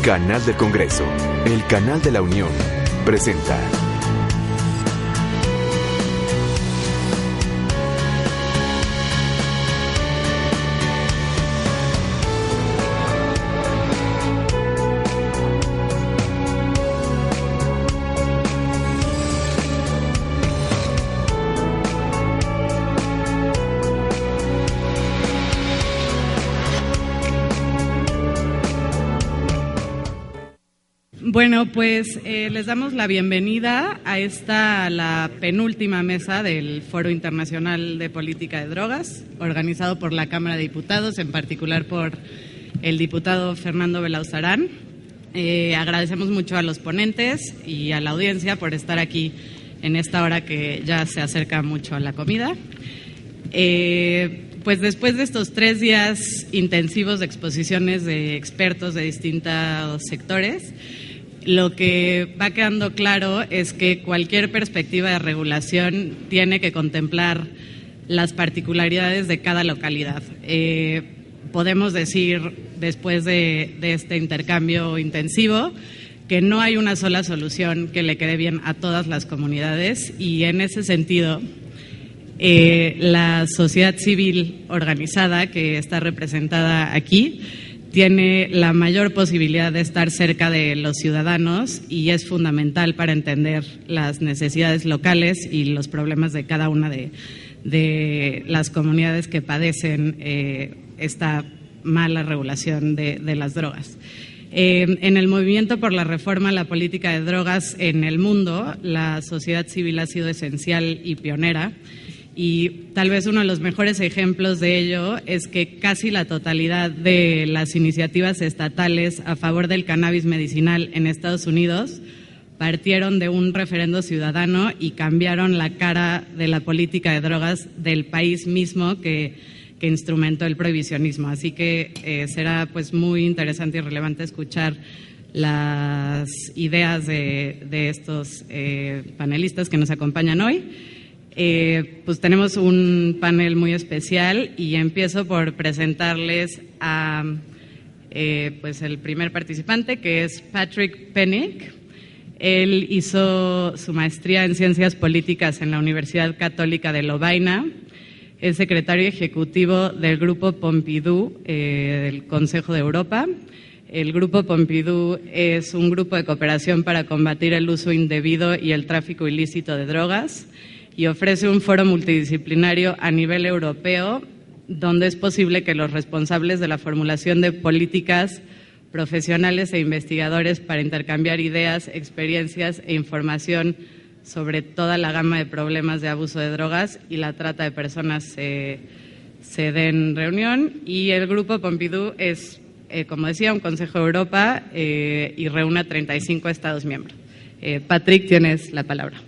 Canal del Congreso, el canal de la Unión, presenta. Bueno, pues les damos la bienvenida a la penúltima mesa del Foro Internacional de Política de Drogas, organizado por la Cámara de Diputados, en particular por el diputado Fernando Belauzarán. Agradecemos mucho a los ponentes y a la audiencia por estar aquí en esta hora que ya se acerca mucho a la comida. Pues después de estos 3 días intensivos de exposiciones de expertos de distintos sectores, lo que va quedando claro es que cualquier perspectiva de regulación tiene que contemplar las particularidades de cada localidad. Podemos decir, después de este intercambio intensivo, que no hay una sola solución que le quede bien a todas las comunidades, y en ese sentido, la sociedad civil organizada que está representada aquí tiene la mayor posibilidad de estar cerca de los ciudadanos y es fundamental para entender las necesidades locales y los problemas de cada una de las comunidades que padecen esta mala regulación de las drogas. En el movimiento por la reforma a la política de drogas en el mundo, la sociedad civil ha sido esencial y pionera. Y tal vez uno de los mejores ejemplos de ello es que casi la totalidad de las iniciativas estatales a favor del cannabis medicinal en Estados Unidos partieron de un referendo ciudadano y cambiaron la cara de la política de drogas del país mismo que instrumentó el prohibicionismo. Así que será pues muy interesante y relevante escuchar las ideas de estos panelistas que nos acompañan hoy. Pues tenemos un panel muy especial y empiezo por presentarles a pues el primer participante, que es Patrick Pennick. Él hizo su maestría en Ciencias Políticas en la Universidad Católica de Lovaina. Es secretario ejecutivo del Grupo Pompidou del Consejo de Europa. El Grupo Pompidou es un grupo de cooperación para combatir el uso indebido y el tráfico ilícito de drogas, y ofrece un foro multidisciplinario a nivel europeo donde es posible que los responsables de la formulación de políticas, profesionales e investigadores para intercambiar ideas, experiencias e información sobre toda la gama de problemas de abuso de drogas y la trata de personas se den reunión. Y el Grupo Pompidou es, como decía, un Consejo de Europa y reúne a 35 Estados miembros. Patrick, tienes la palabra.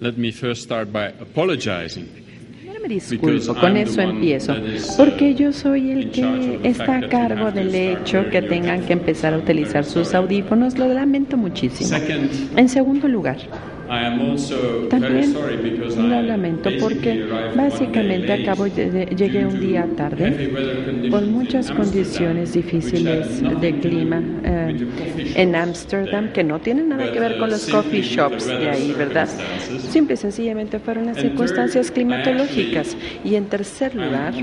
Let me first start by apologizing. Me disculpo, con eso empiezo, porque yo soy el que está a cargo del hecho que tengan que empezar a utilizar sus audífonos. Lo lamento muchísimo. En segundo lugar, también lo lamento porque básicamente llegué un día tarde por muchas condiciones difíciles de clima en Ámsterdam, que no tienen nada que ver con los coffee shops de ahí, ¿verdad? Simple y sencillamente fueron las circunstancias climatológicas. Y en tercer lugar,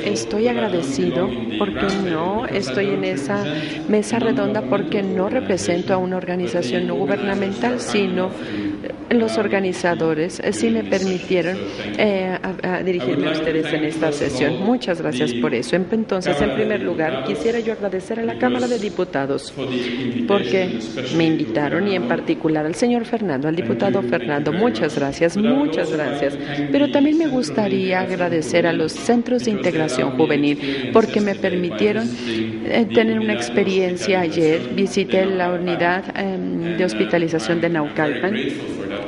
estoy agradecido porque no estoy en esa mesa redonda, porque no represento a una organización no gubernamental, sino los organizadores sí me permitieron a dirigirme a ustedes en esta sesión. Muchas gracias por eso. Entonces, en primer lugar, quisiera yo agradecer a la Cámara de Diputados porque me invitaron, y en particular al señor Fernando, al diputado Fernando. Muchas gracias, muchas gracias. Pero también me gustaría agradecer a los centros de integración juvenil porque me permitieron tener una experiencia ayer. Visité la unidad de hospitalización de Naucalpan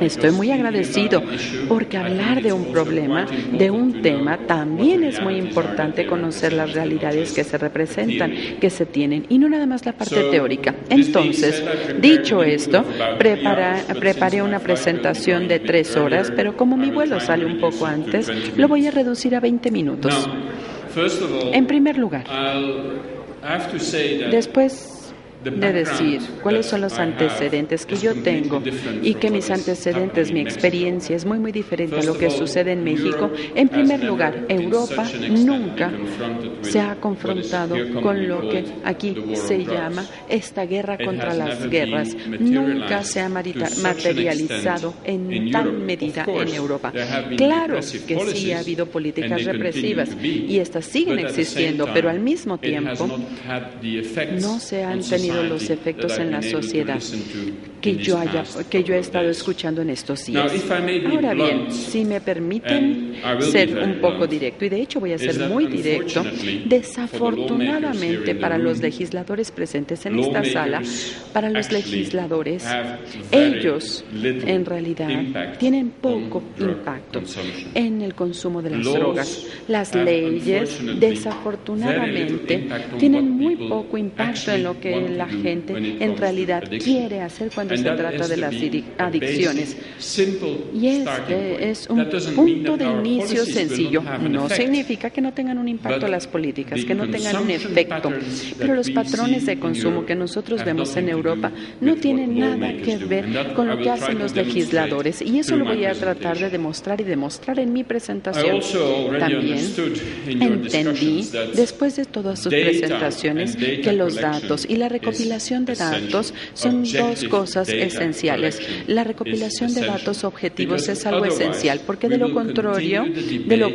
Estoy muy agradecido porque hablar de un problema, de un tema, también es muy importante conocer las realidades que se representan, que se tienen, y no nada más la parte teórica. Entonces, dicho esto, preparé una presentación de 3 horas, pero como mi vuelo sale un poco antes, lo voy a reducir a 20 minutos. En primer lugar, después de decir cuáles son los antecedentes que yo tengo y que mis antecedentes, mi experiencia es muy diferente a lo que sucede en México. En primer lugar, Europa nunca se ha confrontado con lo que aquí se llama esta guerra contra las guerras. Nunca se ha materializado en tal medida en Europa. Claro que sí ha habido políticas represivas y estas siguen existiendo, pero al mismo tiempo no se han tenido los efectos en la sociedad que yo he estado escuchando en estos días. Ahora bien, si me permiten ser un poco directo, y de hecho voy a ser muy directo, desafortunadamente para los legisladores presentes en esta sala, para los legisladores, ellos en realidad tienen poco impacto en el consumo de las drogas. Las leyes, desafortunadamente, tienen muy poco impacto en lo que la gente en realidad quiere hacer cuando se trata de las adicciones. Y este es un punto de inicio sencillo. No significa que no tengan un impacto las políticas, que no tengan un efecto, pero los patrones de consumo que nosotros vemos en Europa no tienen nada que ver con lo que hacen los legisladores, y eso lo voy a tratar de demostrar en mi presentación. También entendí, después de todas sus presentaciones, que los datos y la recopilación de datos son 2 cosas esenciales. La recopilación de datos objetivos es algo esencial, porque de lo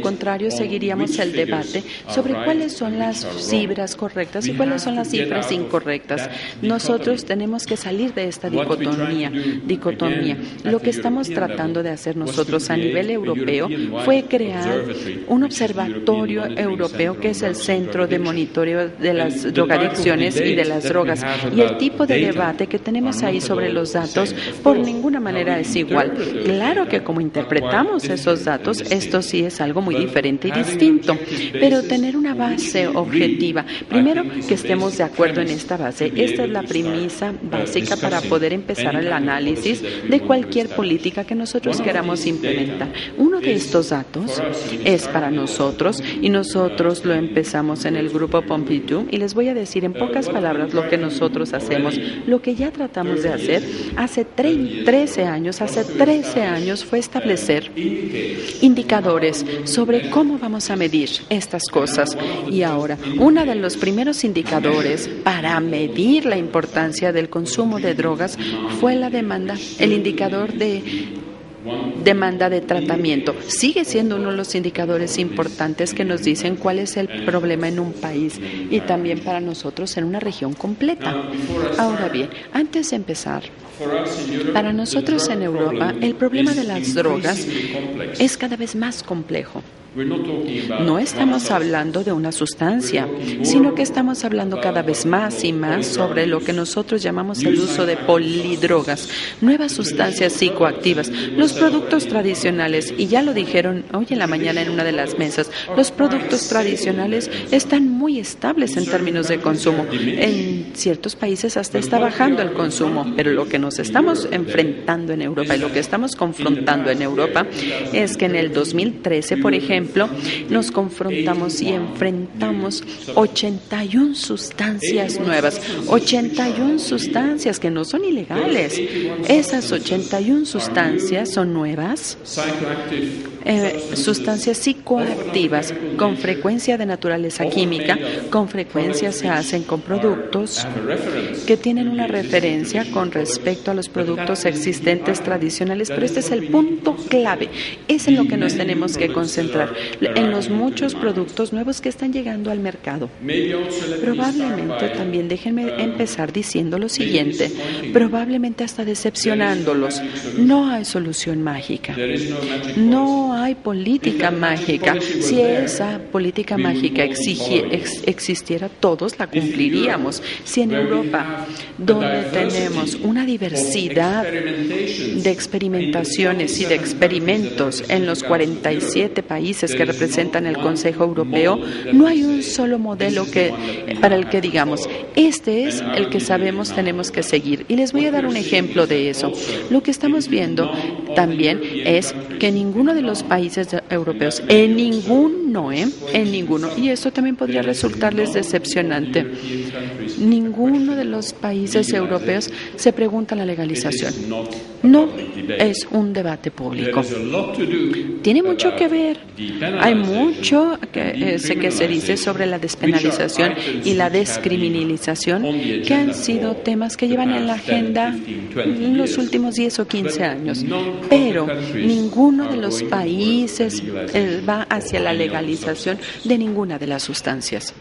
contrario seguiríamos el debate sobre cuáles son las cifras correctas y cuáles son las cifras incorrectas. Nosotros tenemos que salir de esta dicotomía. Lo que estamos tratando de hacer nosotros a nivel europeo fue crear un observatorio europeo que es el Centro de Monitoreo de las Drogadicciones y de las Drogas. Y el tipo de debate que tenemos ahí sobre los datos por ninguna manera es igual. Claro que como interpretamos esos datos, esto sí es algo muy diferente y distinto, pero tener una base objetiva, primero que estemos de acuerdo en esta base, esta es la premisa básica para poder empezar el análisis de cualquier política que nosotros queramos implementar. Uno de estos datos es para nosotros, y nosotros lo empezamos en el grupo Pompidou, y les voy a decir en pocas palabras lo que nosotros hacemos. Lo que ya tratamos de hacer hace 13 años fue establecer indicadores sobre cómo vamos a medir estas cosas. Y ahora, uno de los primeros indicadores para medir la importancia del consumo de drogas fue la demanda, el indicador de demanda de tratamiento. Sigue siendo uno de los indicadores importantes que nos dicen cuál es el problema en un país y también para nosotros en una región completa. Ahora bien, antes de empezar, para nosotros en Europa, el problema de las drogas es cada vez más complejo. No estamos hablando de una sustancia, sino que estamos hablando cada vez más y más sobre lo que nosotros llamamos el uso de polidrogas, nuevas sustancias psicoactivas. Los productos tradicionales, y ya lo dijeron hoy en la mañana en una de las mesas, los productos tradicionales están muy estables en términos de consumo. En ciertos países hasta está bajando el consumo, pero lo que nos estamos enfrentando en Europa y lo que estamos confrontando en Europa es que en el 2013, por ejemplo, nos confrontamos y enfrentamos 81 sustancias nuevas, 81 sustancias que no son ilegales. Esas 81 sustancias son nuevas, sustancias psicoactivas con frecuencia de naturaleza química, con frecuencia se hacen con productos que tienen una referencia con respecto a los productos existentes tradicionales, pero este es el punto clave, es en lo que nos tenemos que concentrar. en los muchos productos nuevos que están llegando al mercado. Probablemente también déjenme empezar diciendo lo siguiente, probablemente hasta decepcionándolos. No hay solución mágica. No hay política mágica. Si esa política mágica existiera, todos la cumpliríamos. Si en Europa, donde tenemos una diversidad de experimentaciones y de experimentos en los 47 países que representan el Consejo Europeo, no hay un solo modelo para el que digamos, este es el que sabemos tenemos que seguir. Y les voy a dar un ejemplo de eso. Lo que estamos viendo también es que ninguno de los países europeos, en ninguno, y esto también podría resultarles decepcionante, ninguno de los países europeos se pregunta la legalización. No es un debate público. Tiene mucho que ver. Hay mucho que se dice sobre la despenalización y la descriminalización, que han sido temas que llevan en la agenda en los últimos 10 o 15 años. Pero ninguno de los países va hacia la legalización de ninguna de las sustancias.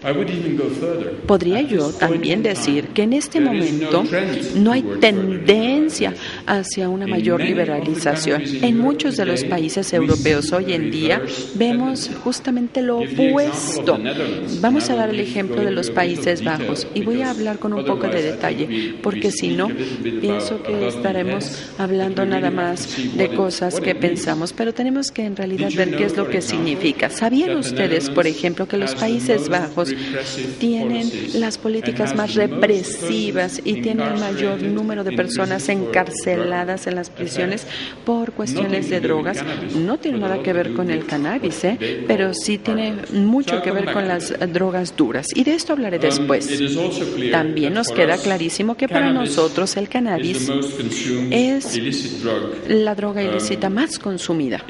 Podría yo también decir que en este momento no hay tendencia hacia una mayor liberalización. En muchos de los países europeos hoy en día vemos justamente lo opuesto. Vamos a dar el ejemplo de los Países Bajos y voy a hablar con un poco de detalle, porque si no, pienso que estaremos hablando nada más de cosas que pensamos, pero tenemos que en realidad ver qué es lo que significa. ¿Sabían ustedes, por ejemplo, que los Países Bajos tienen las políticas más represivas y tienen el mayor número de personas encarceladas en las prisiones por cuestiones de drogas? No tiene nada que ver con el cannabis, pero sí tiene mucho que ver con las drogas duras. Y de esto hablaré después. También nos queda clarísimo que para nosotros el cannabis es la droga ilícita más consumida.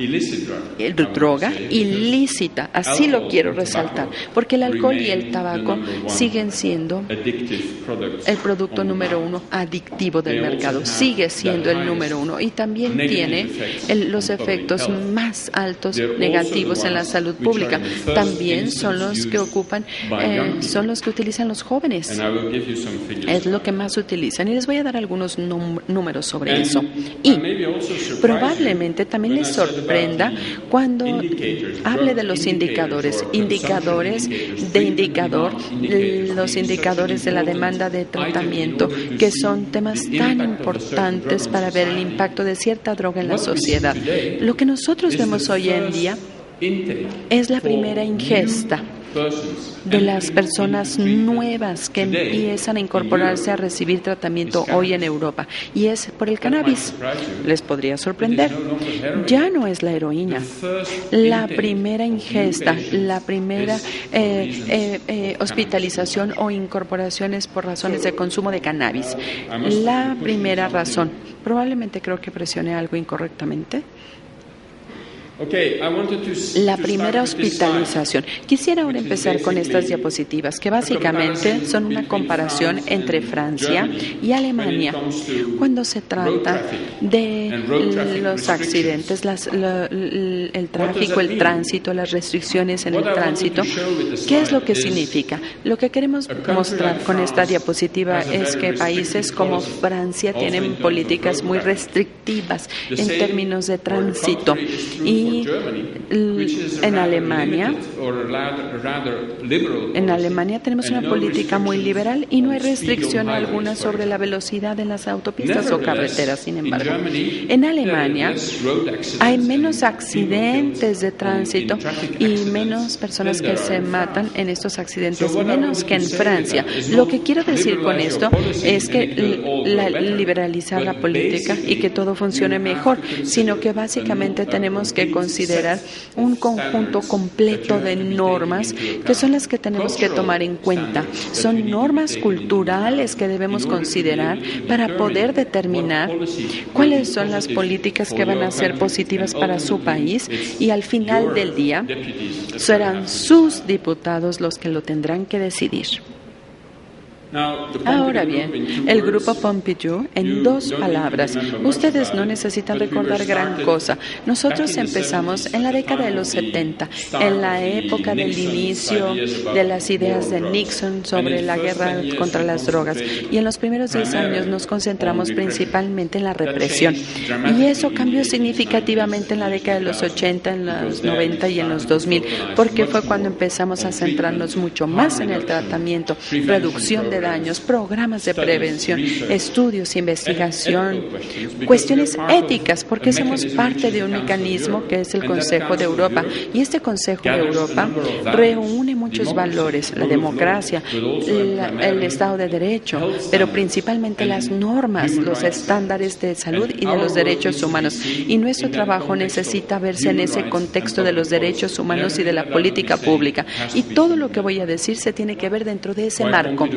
Droga ilícita, así lo quiero resaltar, porque el alcohol y el tabaco siguen siendo el producto número uno adictivo del mercado. Sigue siendo el número uno y también tiene los efectos más altos negativos en la salud pública. También son los que utilizan los jóvenes. Es lo que más utilizan. Y les voy a dar algunos números sobre eso. Y probablemente también les sorprenda cuando hable de los indicadores los indicadores de la demanda de tratamiento, que son temas tan importantes para ver el impacto de cierta droga en la sociedad. Lo que nosotros vemos hoy en día es la primera ingesta de las personas nuevas que empiezan a incorporarse a recibir tratamiento hoy en Europa, y es por el cannabis. Les podría sorprender. Ya no es la heroína. La primera ingesta, la primera hospitalización o incorporaciones por razones de consumo de cannabis. La primera razón. Probablemente creo que presioné algo incorrectamente. La primera hospitalización. Quisiera ahora empezar con estas diapositivas, que básicamente son una comparación entre Francia y Alemania cuando se trata de los accidentes, el tráfico, el tránsito, las restricciones en el tránsito. ¿Qué es lo que significa? Lo que queremos mostrar con esta diapositiva es que países como Francia tienen políticas muy restrictivas en términos de tránsito, y en Alemania tenemos una política muy liberal y no hay restricción alguna sobre la velocidad en las autopistas o carreteras. Sin embargo, en Alemania hay menos accidentes de tránsito y menos personas que se matan en estos accidentes, menos que en Francia. Lo que quiero decir con esto es que liberalizar la política y que todo funcione mejor, sino que básicamente tenemos que considerar un conjunto completo de normas que son las que tenemos que tomar en cuenta. Son normas culturales que debemos considerar para poder determinar cuáles son las políticas que van a ser positivas para su país, y al final del día serán sus diputados los que lo tendrán que decidir. Ahora bien, el grupo Pompidou, en 2 palabras, ustedes no necesitan recordar gran cosa. Nosotros empezamos en la década de los 70, en la época del inicio de las ideas de Nixon sobre la guerra contra las drogas. Y en los primeros 10 años nos concentramos principalmente en la represión. Y eso cambió significativamente en la década de los 80, en los 90 y en los 2000, porque fue cuando empezamos a centrarnos mucho más en el tratamiento, reducción de daños, programas de prevención, estudios, investigación, cuestiones éticas, porque somos parte de un mecanismo que es el Consejo de Europa. Y este Consejo de Europa reúne muchos valores, la democracia, el Estado de Derecho, pero principalmente las normas, los estándares de salud y de los derechos humanos. Y nuestro trabajo necesita verse en ese contexto de los derechos humanos y de la política pública. Y todo lo que voy a decir se tiene que ver dentro de ese marco.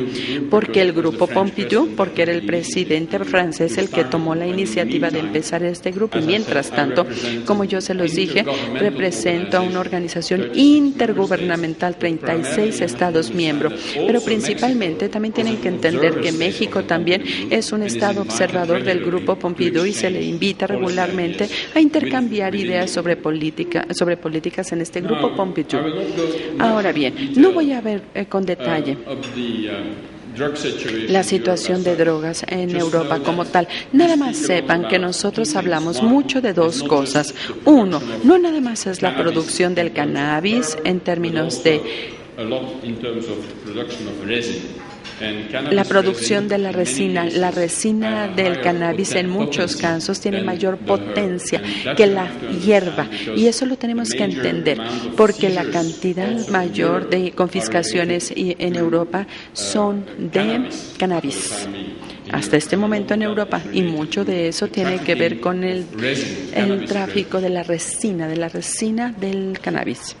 Porque el grupo Pompidou, porque era el presidente francés el que tomó la iniciativa de empezar este grupo. Y mientras tanto, como yo se los dije, represento a una organización intergubernamental, 36 Estados miembros. Pero principalmente también tienen que entender que México también es un Estado observador del grupo Pompidou y se le invita regularmente a intercambiar ideas sobre políticas en este grupo Pompidou. Ahora bien, no voy a ver con detalle la situación de drogas en Europa como tal. Nada más sepan que nosotros hablamos mucho de 2 cosas. Uno, no nada más es la producción del cannabis en términos de la producción de la resina. La resina del cannabis en muchos casos tiene mayor potencia que la hierba y eso lo tenemos que entender porque la cantidad mayor de confiscaciones en Europa son de cannabis. Hasta este momento en Europa y mucho de eso tiene que ver con el tráfico de la resina del cannabis.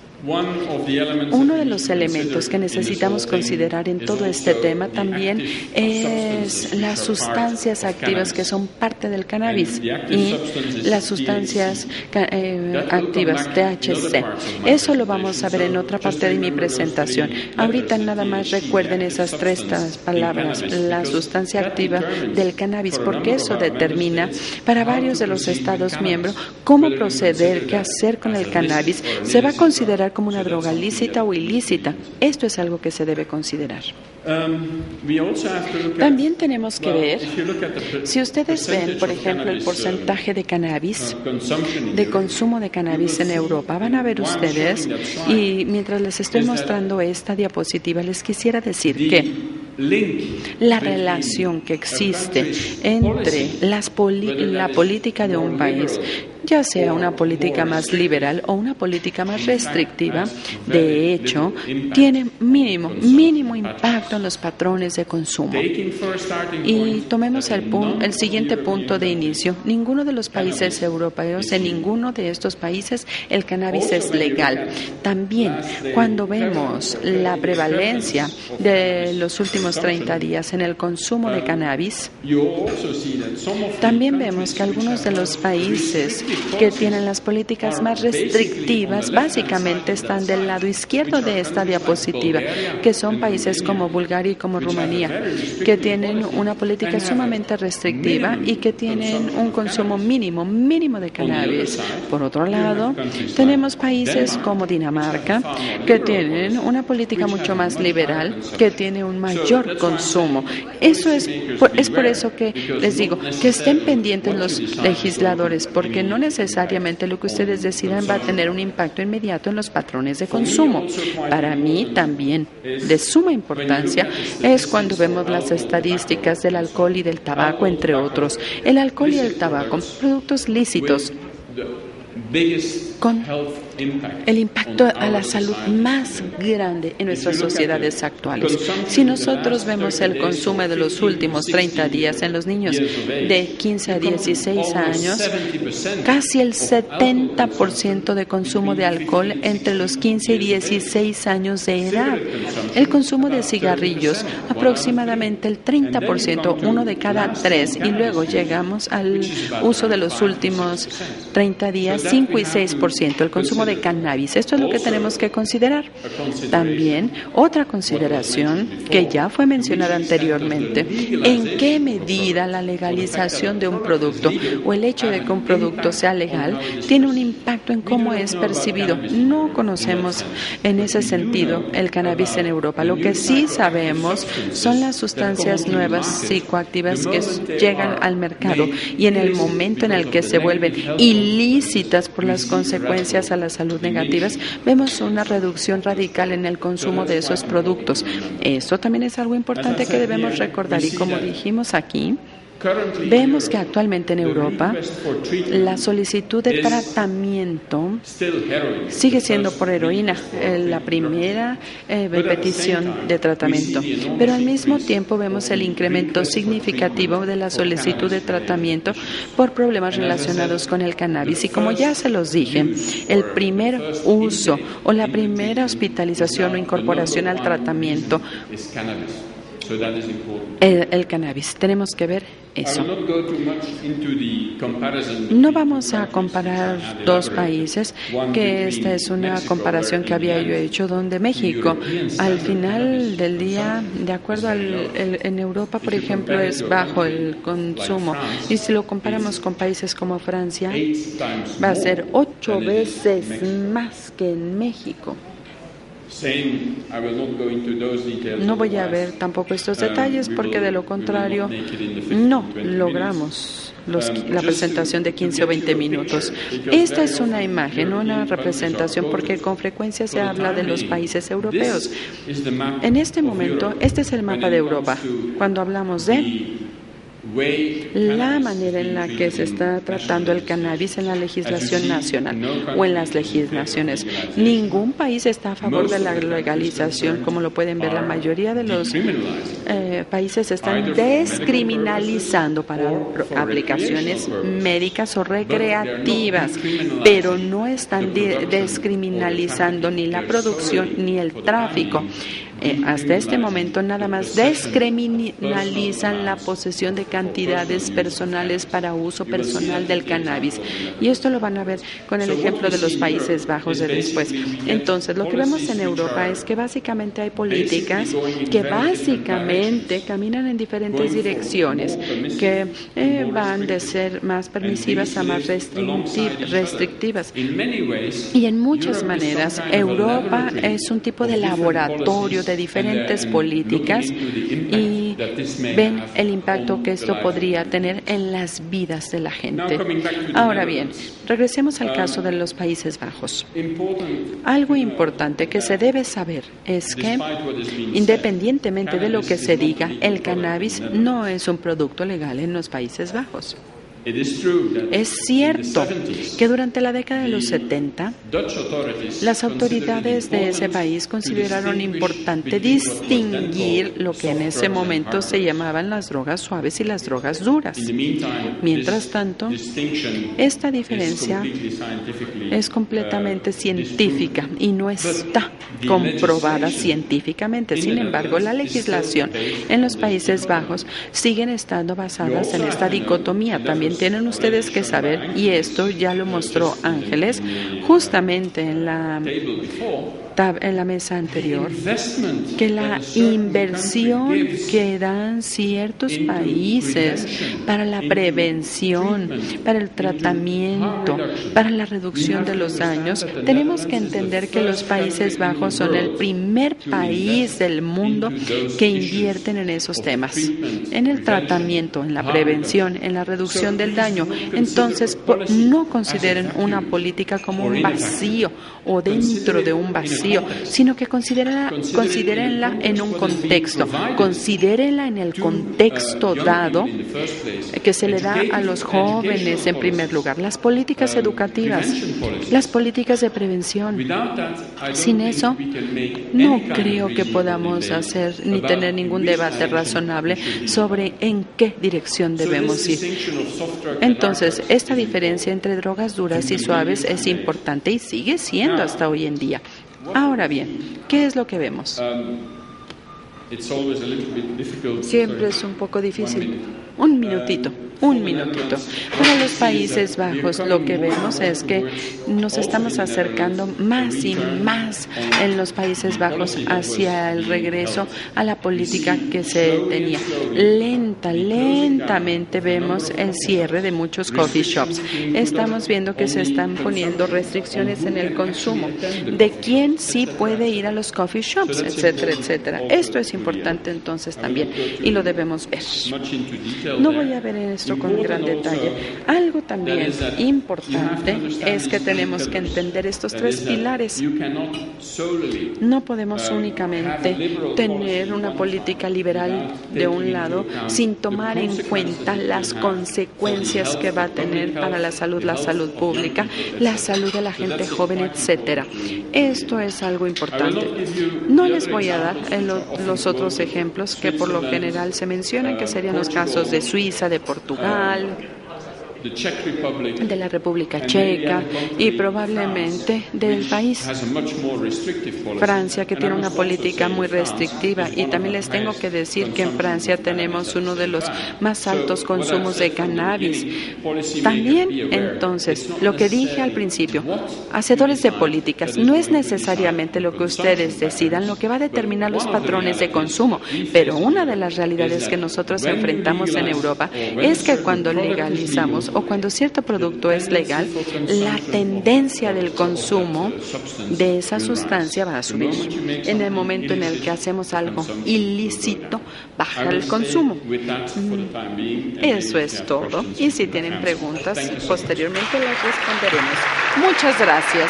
Uno de los elementos que necesitamos considerar en todo este tema también es las sustancias activas que son parte del cannabis y las sustancias activas, THC. Eso lo vamos a ver en otra parte de mi presentación. Ahorita nada más recuerden esas 3 palabras, la sustancia activa del cannabis, porque eso determina para varios de los Estados miembros cómo proceder, qué hacer con el cannabis. Se va a considerar como una droga lícita o ilícita. Esto es algo que se debe considerar. También tenemos que ver, si ustedes ven, por ejemplo, el porcentaje de cannabis, de consumo de cannabis en Europa, van a ver ustedes, y mientras les estoy mostrando esta diapositiva, les quisiera decir que la relación que existe entre la política de un país, ya sea una política más liberal o una política más restrictiva, de hecho, tiene mínimo impacto en los patrones de consumo. Y tomemos el siguiente punto de inicio. Ninguno de los países europeos, en ninguno de estos países, el cannabis es legal. También, cuando vemos la prevalencia de los últimos 30 días en el consumo de cannabis, también vemos que algunos de los países que tienen las políticas más restrictivas básicamente están del lado izquierdo de esta diapositiva, que son países como Bulgaria y como Rumanía, que tienen una política sumamente restrictiva y que tienen un consumo mínimo de cannabis. Por otro lado, tenemos países como Dinamarca, que tienen una política mucho más liberal, que tiene un mayor consumo. Eso es por eso que les digo que estén pendientes los legisladores, porque no necesariamente lo que ustedes decidan va a tener un impacto inmediato en los patrones de consumo. Para mí también de suma importancia es cuando vemos las estadísticas del alcohol y del tabaco, entre otros. El alcohol y el tabaco, productos lícitos, con el impacto a la salud más grande en nuestras sociedades actuales. Si nosotros vemos el consumo de los últimos 30 días en los niños de 15 a 16 años, casi el 70% de consumo de alcohol entre los 15 y 16 años de edad. El consumo de cigarrillos, aproximadamente el 30%, 1 de cada 3. Y luego llegamos al uso de los últimos 30 días, 5 y 6%. 10% el consumo de cannabis. Esto es lo que tenemos que considerar. También otra consideración que ya fue mencionada anteriormente, ¿en qué medida la legalización de un producto o el hecho de que un producto sea legal tiene un impacto en cómo es percibido? No conocemos en ese sentido el cannabis en Europa. Lo que sí sabemos son las sustancias nuevas psicoactivas que llegan al mercado y en el momento en el que se vuelven ilícitas por las consecuencias a la salud negativas, vemos una reducción radical en el consumo de esos productos. Esto también es algo importante que debemos recordar y como dijimos aquí, vemos que actualmente en Europa la solicitud de tratamiento sigue siendo por heroína, la primera petición de tratamiento. Pero al mismo tiempo vemos el incremento significativo de la solicitud de tratamiento por problemas relacionados con el cannabis. Y como ya se los dije, el primer uso o la primera hospitalización o incorporación al tratamiento el cannabis. Tenemos que ver eso. No vamos a comparar dos países, que esta es una comparación que había yo hecho, donde México, al final del día, de acuerdo en Europa, por ejemplo, es bajo el consumo. Y si lo comparamos con países como Francia, va a ser 8 veces más que en México. No voy a ver tampoco estos detalles porque de lo contrario no logramos la presentación de 15 o 20 minutos. Esta es una imagen, una representación, porque con frecuencia se habla de los países europeos. En este momento, este es el mapa de Europa. Cuando hablamos de la manera en la que se está tratando el cannabis en la legislación nacional o en las legislaciones. Ningún país está a favor de la legalización, como lo pueden ver. La mayoría de los países están descriminalizando para aplicaciones médicas o recreativas, pero no están descriminalizando ni la producción ni el tráfico. Hasta este momento nada más descriminalizan la posesión de cantidades personales para uso personal del cannabis. Y esto lo van a ver con el ejemplo de los Países Bajos de después. Entonces, lo que vemos en Europa es que básicamente hay políticas que básicamente caminan en diferentes direcciones, que van de ser más permisivas a más restrictivas. Y en muchas maneras, Europa es un tipo de laboratorio de diferentes políticas y ven el impacto que esto podría tener en las vidas de la gente. Ahora bien, regresemos al caso de los Países Bajos. Algo importante que se debe saber es que, independientemente de lo que se diga, el cannabis no es un producto legal en los Países Bajos. Es cierto que durante la década de los 70, las autoridades de ese país consideraron importante distinguir lo que en ese momento se llamaban las drogas suaves y las drogas duras. Mientras tanto, esta diferencia es completamente científica y no está comprobada científicamente. Sin embargo, la legislación en los Países Bajos siguen estando basadas en esta dicotomía. También tienen ustedes que saber, y esto ya lo mostró Ángeles justamente en la mesa anterior, que la inversión que dan ciertos países para la prevención, para el tratamiento, para la reducción de los daños, tenemos que entender que los Países Bajos son el primer país del mundo que invierten en esos temas, en el tratamiento, en la prevención, en la reducción del daño. Entonces, no consideren una política como un vacío o dentro de un vacío, sino que considérenla en un contexto, considérenla en el contexto dado que se le da a los jóvenes en primer lugar, las políticas educativas, las políticas de prevención. Sin eso, no creo que podamos hacer ni tener ningún debate razonable sobre en qué dirección debemos ir. Entonces, esta diferencia entre drogas duras y suaves es importante y sigue siendo hasta hoy en día. Ahora bien, ¿qué es lo que vemos? Siempre es un poco difícil. Un minutito. Un minutito. Para los Países Bajos lo que vemos es que nos estamos acercando más y más en los Países Bajos hacia el regreso a la política que se tenía. Lentamente vemos el cierre de muchos coffee shops. Estamos viendo que se están poniendo restricciones en el consumo, de quién sí puede ir a los coffee shops, etcétera, etcétera. Esto es importante entonces también y lo debemos ver. No voy a ver esto con gran detalle. Algo también importante es que tenemos que entender estos tres pilares. No podemos únicamente tener una política liberal de un lado sin tomar en cuenta las consecuencias que va a tener para la salud pública, la salud de la gente joven, etcétera. Esto es algo importante. No les voy a dar los otros ejemplos que por lo general se mencionan, que serían los casos de Suiza, de Portugal, de la República Checa y probablemente del país Francia, que tiene una política muy restrictiva. Y también les tengo que decir que en Francia tenemos uno de los más altos consumos de cannabis. También, entonces, lo que dije al principio, hacedores de políticas, no es necesariamente lo que ustedes decidan lo que va a determinar los patrones de consumo, pero una de las realidades que nosotros enfrentamos en Europa es que cuando legalizamos o cuando cierto producto es legal, la tendencia del consumo de esa sustancia va a subir. En el momento en el que hacemos algo ilícito, baja el consumo. Eso es todo. Y si tienen preguntas, posteriormente las responderemos. Muchas gracias.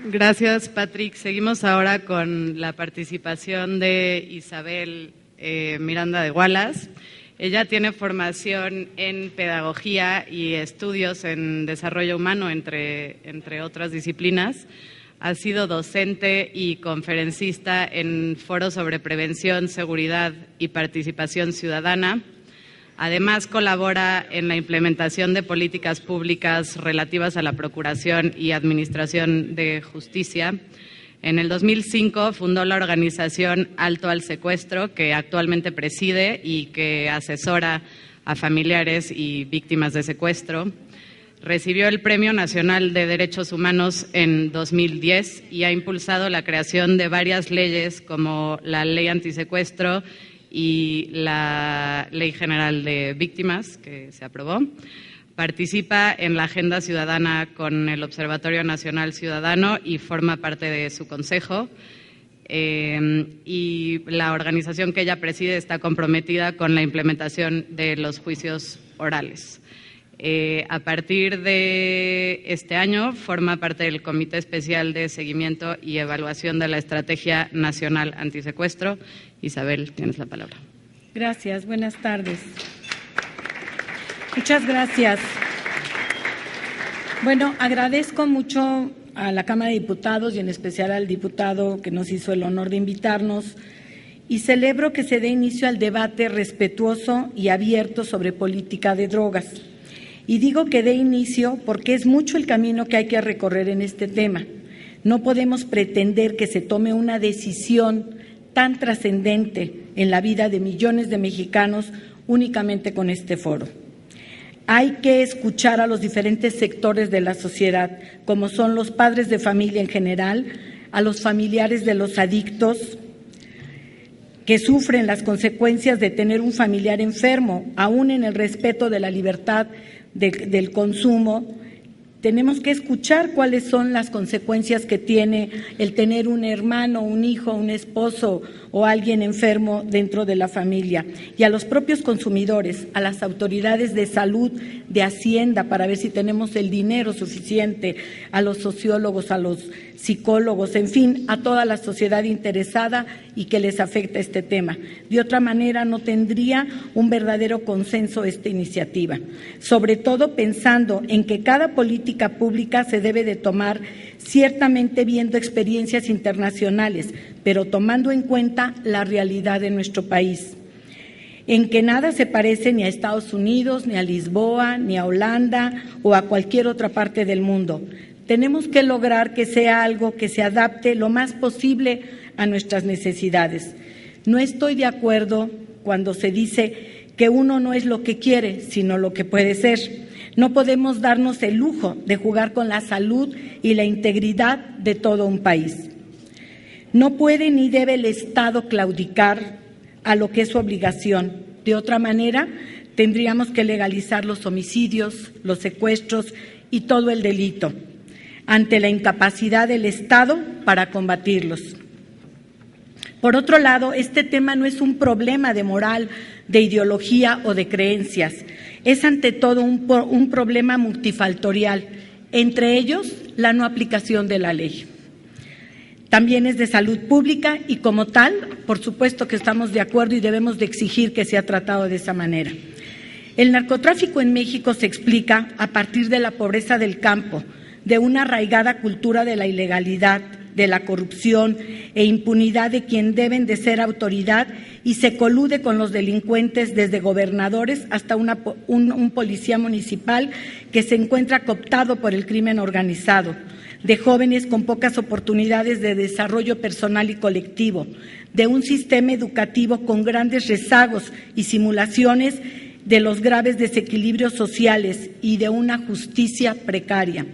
Gracias, Patrick. Seguimos ahora con la participación de Isabel Miranda de Wallace. Ella tiene formación en pedagogía y estudios en desarrollo humano, entre otras disciplinas. Ha sido docente y conferencista en foros sobre prevención, seguridad y participación ciudadana. Además, colabora en la implementación de políticas públicas relativas a la procuración y administración de justicia. En el 2005 fundó la organización Alto al Secuestro, que actualmente preside y que asesora a familiares y víctimas de secuestro. Recibió el Premio Nacional de Derechos Humanos en 2010 y ha impulsado la creación de varias leyes como la Ley Antisecuestro y la Ley General de Víctimas, que se aprobó. Participa en la Agenda Ciudadana con el Observatorio Nacional Ciudadano y forma parte de su consejo. Y la organización que ella preside está comprometida con la implementación de los juicios orales. A partir de este año forma parte del Comité Especial de Seguimiento y Evaluación de la Estrategia Nacional Antisecuestro. Isabel, tienes la palabra. Gracias, buenas tardes. Muchas gracias. Bueno, agradezco mucho a la Cámara de Diputados y en especial al diputado que nos hizo el honor de invitarnos y celebro que se dé inicio al debate respetuoso y abierto sobre política de drogas. Y digo que dé inicio porque es mucho el camino que hay que recorrer en este tema. No podemos pretender que se tome una decisión tan trascendente en la vida de millones de mexicanos únicamente con este foro. Hay que escuchar a los diferentes sectores de la sociedad, como son los padres de familia en general, a los familiares de los adictos que sufren las consecuencias de tener un familiar enfermo, aún en el respeto de la libertad del consumo. Tenemos que escuchar cuáles son las consecuencias que tiene el tener un hermano, un hijo, un esposo o alguien enfermo dentro de la familia. Y a los propios consumidores, a las autoridades de salud, de Hacienda, para ver si tenemos el dinero suficiente, a los sociólogos, a los psicólogos, en fin, a toda la sociedad interesada y que les afecta este tema. De otra manera, no tendría un verdadero consenso esta iniciativa, sobre todo pensando en que cada política pública se debe de tomar ciertamente viendo experiencias internacionales, pero tomando en cuenta la realidad de nuestro país, en que nada se parece ni a Estados Unidos, ni a Lisboa, ni a Holanda o a cualquier otra parte del mundo. Tenemos que lograr que sea algo que se adapte lo más posible a nuestras necesidades. No estoy de acuerdo cuando se dice que uno no es lo que quiere, sino lo que puede ser. No podemos darnos el lujo de jugar con la salud y la integridad de todo un país. No puede ni debe el Estado claudicar a lo que es su obligación. De otra manera, tendríamos que legalizar los homicidios, los secuestros y todo el delito, ante la incapacidad del Estado para combatirlos. Por otro lado, este tema no es un problema de moral, de ideología o de creencias. Es ante todo un problema multifactorial, entre ellos la no aplicación de la ley. También es de salud pública y como tal, por supuesto que estamos de acuerdo y debemos de exigir que sea tratado de esa manera. El narcotráfico en México se explica a partir de la pobreza del campo, de una arraigada cultura de la ilegalidad, de la corrupción e impunidad de quien deben de ser autoridad y se colude con los delincuentes desde gobernadores hasta un policía municipal que se encuentra cooptado por el crimen organizado, de jóvenes con pocas oportunidades de desarrollo personal y colectivo, de un sistema educativo con grandes rezagos y simulaciones de los graves desequilibrios sociales y de una justicia precaria,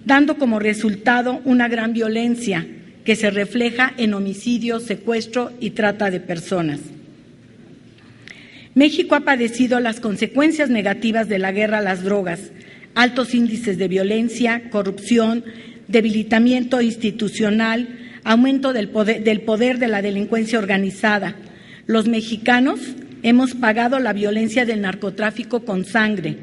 dando como resultado una gran violencia que se refleja en homicidio, secuestro y trata de personas. México ha padecido las consecuencias negativas de la guerra a las drogas, altos índices de violencia, corrupción, debilitamiento institucional, aumento del poder de la delincuencia organizada. Los mexicanos hemos pagado la violencia del narcotráfico con sangre,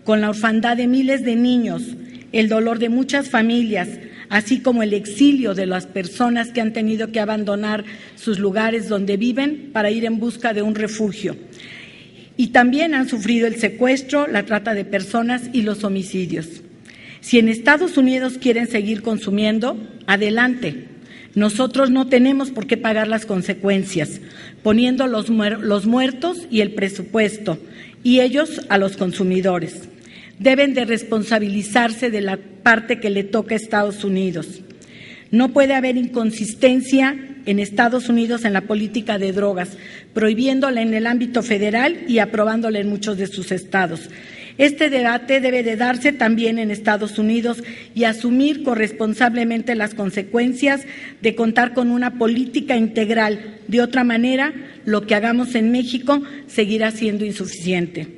con la orfandad de miles de niños, el dolor de muchas familias, así como el exilio de las personas que han tenido que abandonar sus lugares donde viven para ir en busca de un refugio. Y también han sufrido el secuestro, la trata de personas y los homicidios. Si en Estados Unidos quieren seguir consumiendo, adelante. Nosotros no tenemos por qué pagar las consecuencias, poniendo los muertos y el presupuesto, y ellos a los consumidores. Deben de responsabilizarse de la parte que le toca a Estados Unidos. No puede haber inconsistencia en Estados Unidos en la política de drogas, prohibiéndola en el ámbito federal y aprobándola en muchos de sus estados. Este debate debe de darse también en Estados Unidos y asumir corresponsablemente las consecuencias de contar con una política integral. De otra manera, lo que hagamos en México seguirá siendo insuficiente.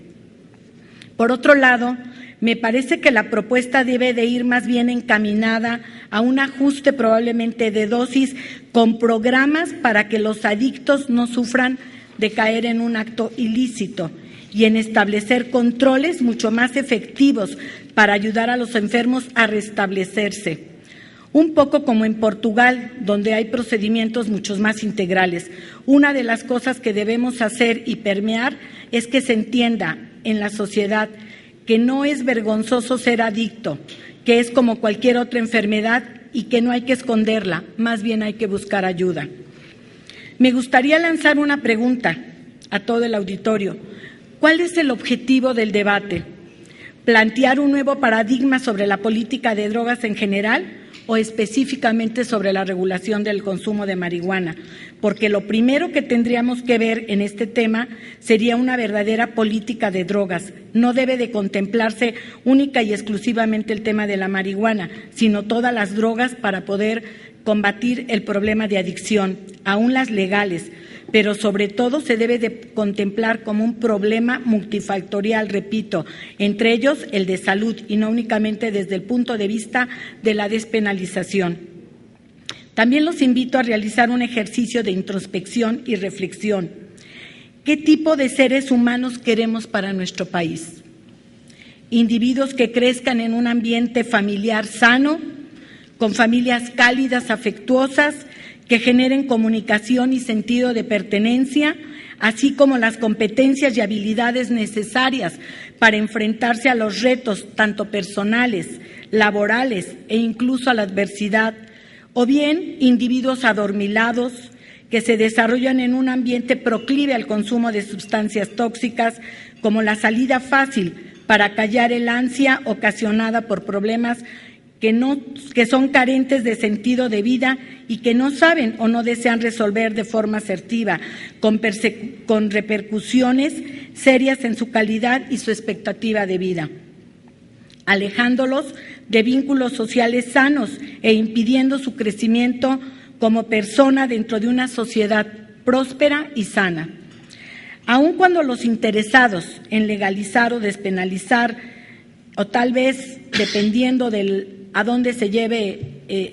Por otro lado, me parece que la propuesta debe de ir más bien encaminada a un ajuste probablemente de dosis con programas para que los adictos no sufran de caer en un acto ilícito y en establecer controles mucho más efectivos para ayudar a los enfermos a restablecerse. Un poco como en Portugal, donde hay procedimientos mucho más integrales. Una de las cosas que debemos hacer y permear es que se entienda en la sociedad que no es vergonzoso ser adicto, que es como cualquier otra enfermedad y que no hay que esconderla, más bien hay que buscar ayuda. Me gustaría lanzar una pregunta a todo el auditorio. ¿Cuál es el objetivo del debate? ¿Plantear un nuevo paradigma sobre la política de drogas en general o específicamente sobre la regulación del consumo de marihuana? Porque lo primero que tendríamos que ver en este tema sería una verdadera política de drogas. No debe de contemplarse única y exclusivamente el tema de la marihuana, sino todas las drogas para poder combatir el problema de adicción, aún las legales, pero sobre todo se debe de contemplar como un problema multifactorial, repito, entre ellos el de salud y no únicamente desde el punto de vista de la despenalización. También los invito a realizar un ejercicio de introspección y reflexión. ¿Qué tipo de seres humanos queremos para nuestro país? Individuos que crezcan en un ambiente familiar sano, con familias cálidas, afectuosas, que generen comunicación y sentido de pertenencia, así como las competencias y habilidades necesarias para enfrentarse a los retos tanto personales, laborales e incluso a la adversidad, o bien individuos adormilados que se desarrollan en un ambiente proclive al consumo de sustancias tóxicas como la salida fácil para callar el ansia ocasionada por problemas que son carentes de sentido de vida y que no saben o no desean resolver de forma asertiva, con repercusiones serias en su calidad y su expectativa de vida, alejándolos de vínculos sociales sanos e impidiendo su crecimiento como persona dentro de una sociedad próspera y sana. Aun cuando los interesados en legalizar o despenalizar, o tal vez dependiendo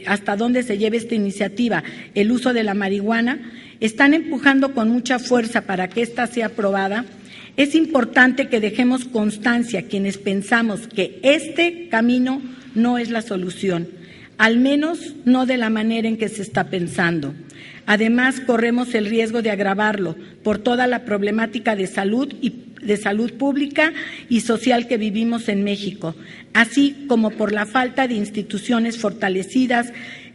hasta dónde se lleve esta iniciativa, el uso de la marihuana, están empujando con mucha fuerza para que ésta sea aprobada, es importante que dejemos constancia quienes pensamos que este camino no es la solución, al menos no de la manera en que se está pensando. Además, corremos el riesgo de agravarlo por toda la problemática de salud pública y social que vivimos en México, así como por la falta de instituciones fortalecidas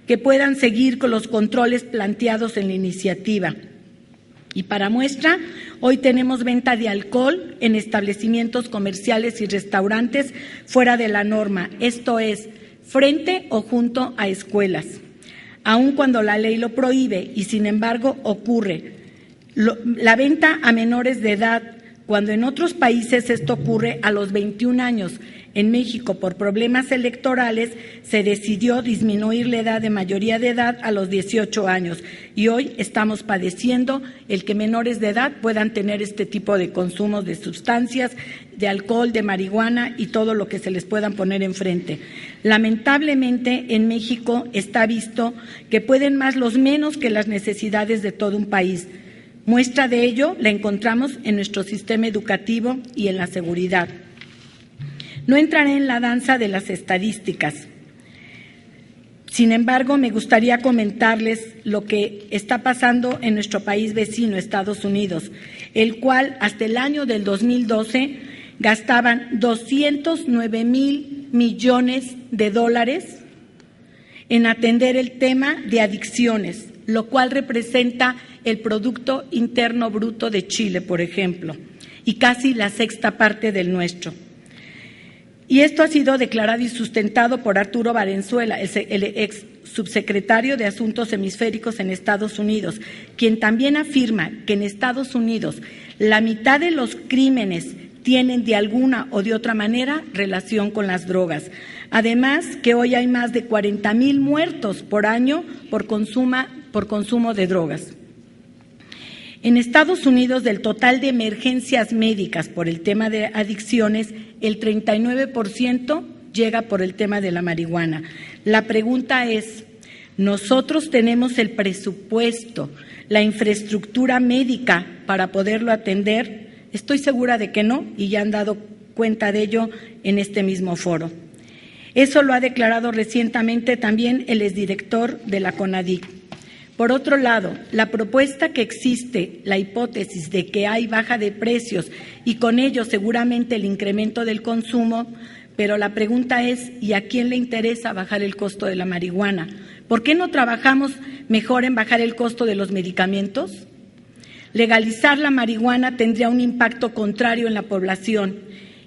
que puedan seguir con los controles planteados en la iniciativa. Y para muestra, hoy tenemos venta de alcohol en establecimientos comerciales y restaurantes fuera de la norma, esto es, frente o junto a escuelas, aun cuando la ley lo prohíbe y sin embargo ocurre. La venta a menores de edad, cuando en otros países esto ocurre a los 21 años. En México, por problemas electorales, se decidió disminuir la edad de mayoría de edad a los 18 años y hoy estamos padeciendo el que menores de edad puedan tener este tipo de consumos de sustancias, de alcohol, de marihuana y todo lo que se les puedan poner enfrente. Lamentablemente, en México está visto que pueden más los menos que las necesidades de todo un país. Muestra de ello la encontramos en nuestro sistema educativo y en la seguridad. No entraré en la danza de las estadísticas. Sin embargo, me gustaría comentarles lo que está pasando en nuestro país vecino, Estados Unidos, el cual hasta el año del 2012 gastaban 209,000 millones de dólares en atender el tema de adicciones, lo cual representa el Producto Interno Bruto de Chile, por ejemplo, y casi la sexta parte del nuestro. Y esto ha sido declarado y sustentado por Arturo Valenzuela, el ex subsecretario de Asuntos Hemisféricos en Estados Unidos, quien también afirma que en Estados Unidos la mitad de los crímenes tienen de alguna o de otra manera relación con las drogas. Además, que hoy hay más de 40,000 muertos por año por consumo de drogas. En Estados Unidos, del total de emergencias médicas por el tema de adicciones, el 39% llega por el tema de la marihuana. La pregunta es, ¿nosotros tenemos el presupuesto, la infraestructura médica para poderlo atender? Estoy segura de que no, y ya han dado cuenta de ello en este mismo foro. Eso lo ha declarado recientemente también el exdirector de la CONADIC. Por otro lado, la propuesta que existe, la hipótesis de que hay baja de precios y con ello seguramente el incremento del consumo, pero la pregunta es, ¿y a quién le interesa bajar el costo de la marihuana? ¿Por qué no trabajamos mejor en bajar el costo de los medicamentos? Legalizar la marihuana tendría un impacto contrario en la población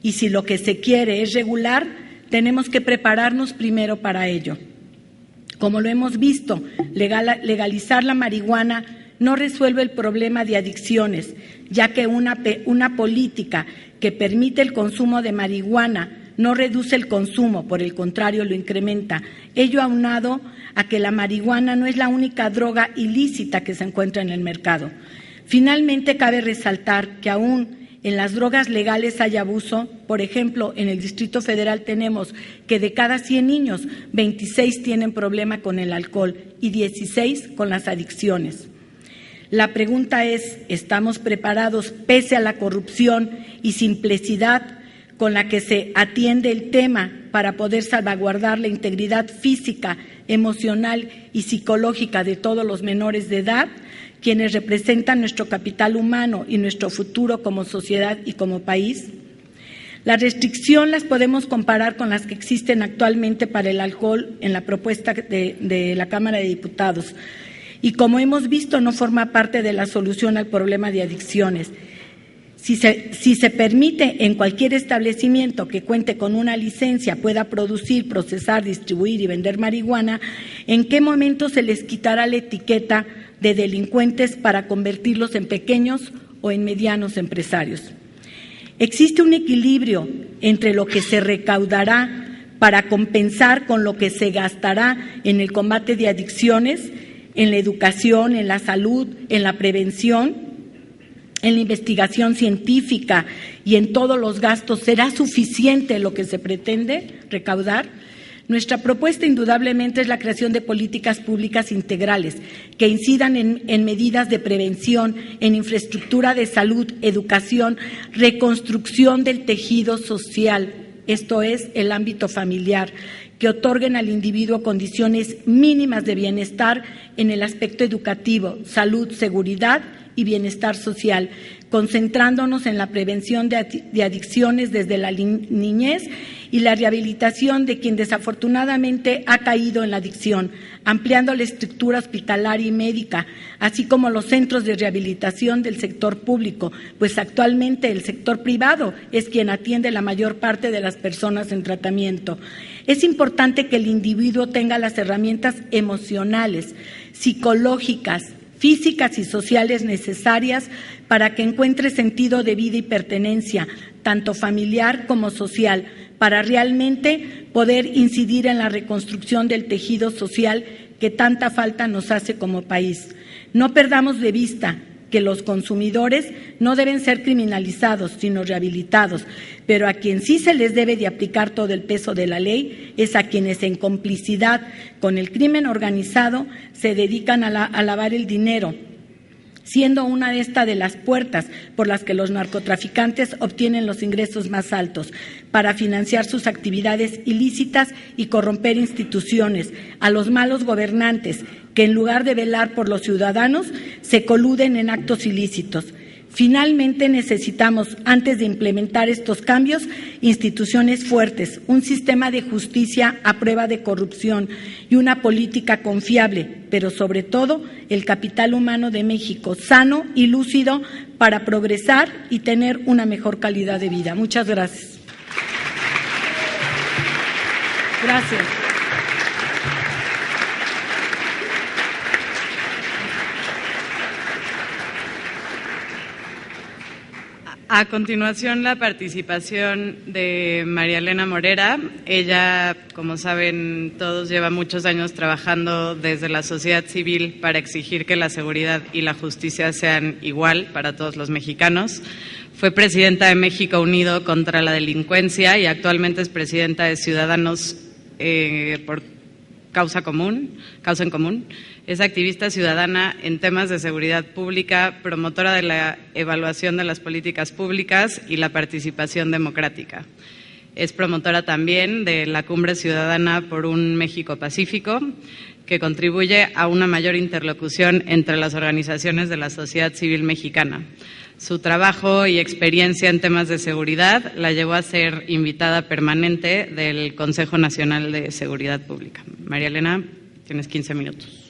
y si lo que se quiere es regular, tenemos que prepararnos primero para ello. Como lo hemos visto, legalizar la marihuana no resuelve el problema de adicciones, ya que una política que permite el consumo de marihuana no reduce el consumo, por el contrario lo incrementa. Ello aunado a que la marihuana no es la única droga ilícita que se encuentra en el mercado. Finalmente, cabe resaltar que aún en las drogas legales hay abuso. Por ejemplo, en el Distrito Federal tenemos que de cada 100 niños, 26 tienen problema con el alcohol y 16 con las adicciones. La pregunta es, ¿estamos preparados pese a la corrupción y simplicidad con la que se atiende el tema para poder salvaguardar la integridad física, emocional y psicológica de todos los menores de edad, quienes representan nuestro capital humano y nuestro futuro como sociedad y como país? La restricción las podemos comparar con las que existen actualmente para el alcohol en la propuesta de la Cámara de Diputados y como hemos visto no forma parte de la solución al problema de adicciones. Si se permite en cualquier establecimiento que cuente con una licencia pueda producir, procesar, distribuir y vender marihuana, ¿en qué momento se les quitará la etiqueta de delincuentes para convertirlos en pequeños o en medianos empresarios? ¿Existe un equilibrio entre lo que se recaudará para compensar con lo que se gastará en el combate de adicciones, en la educación, en la salud, en la prevención, en la investigación científica y en todos los gastos? ¿Será suficiente lo que se pretende recaudar? Nuestra propuesta indudablemente es la creación de políticas públicas integrales que incidan en medidas de prevención, en infraestructura de salud, educación, reconstrucción del tejido social, esto es, el ámbito familiar, que otorguen al individuo condiciones mínimas de bienestar en el aspecto educativo, salud, seguridad y bienestar social, concentrándonos en la prevención de adicciones desde la niñez y la rehabilitación de quien desafortunadamente ha caído en la adicción, ampliando la estructura hospitalaria y médica, así como los centros de rehabilitación del sector público, pues actualmente el sector privado es quien atiende la mayor parte de las personas en tratamiento. Es importante que el individuo tenga las herramientas emocionales, psicológicas, físicas y sociales necesarias para que encuentre sentido de vida y pertenencia, tanto familiar como social, para realmente poder incidir en la reconstrucción del tejido social que tanta falta nos hace como país. No perdamos de vista que los consumidores no deben ser criminalizados, sino rehabilitados, pero a quien sí se les debe de aplicar todo el peso de la ley es a quienes en complicidad con el crimen organizado se dedican a lavar el dinero, siendo una de las puertas por las que los narcotraficantes obtienen los ingresos más altos para financiar sus actividades ilícitas y corromper instituciones, a los malos gobernantes que en lugar de velar por los ciudadanos se coluden en actos ilícitos. Finalmente necesitamos, antes de implementar estos cambios, instituciones fuertes, un sistema de justicia a prueba de corrupción y una política confiable, pero sobre todo el capital humano de México, sano y lúcido para progresar y tener una mejor calidad de vida. Muchas gracias. Gracias. A continuación, la participación de María Elena Morera. Ella, como saben todos, lleva muchos años trabajando desde la sociedad civil para exigir que la seguridad y la justicia sean igual para todos los mexicanos. Fue presidenta de México Unido contra la Delincuencia y actualmente es presidenta de Ciudadanos por Causa en Común. Es activista ciudadana en temas de seguridad pública, promotora de la evaluación de las políticas públicas y la participación democrática. Es promotora también de la Cumbre Ciudadana por un México Pacífico, que contribuye a una mayor interlocución entre las organizaciones de la sociedad civil mexicana. Su trabajo y experiencia en temas de seguridad la llevó a ser invitada permanente del Consejo Nacional de Seguridad Pública. María Elena, tienes 15 minutos.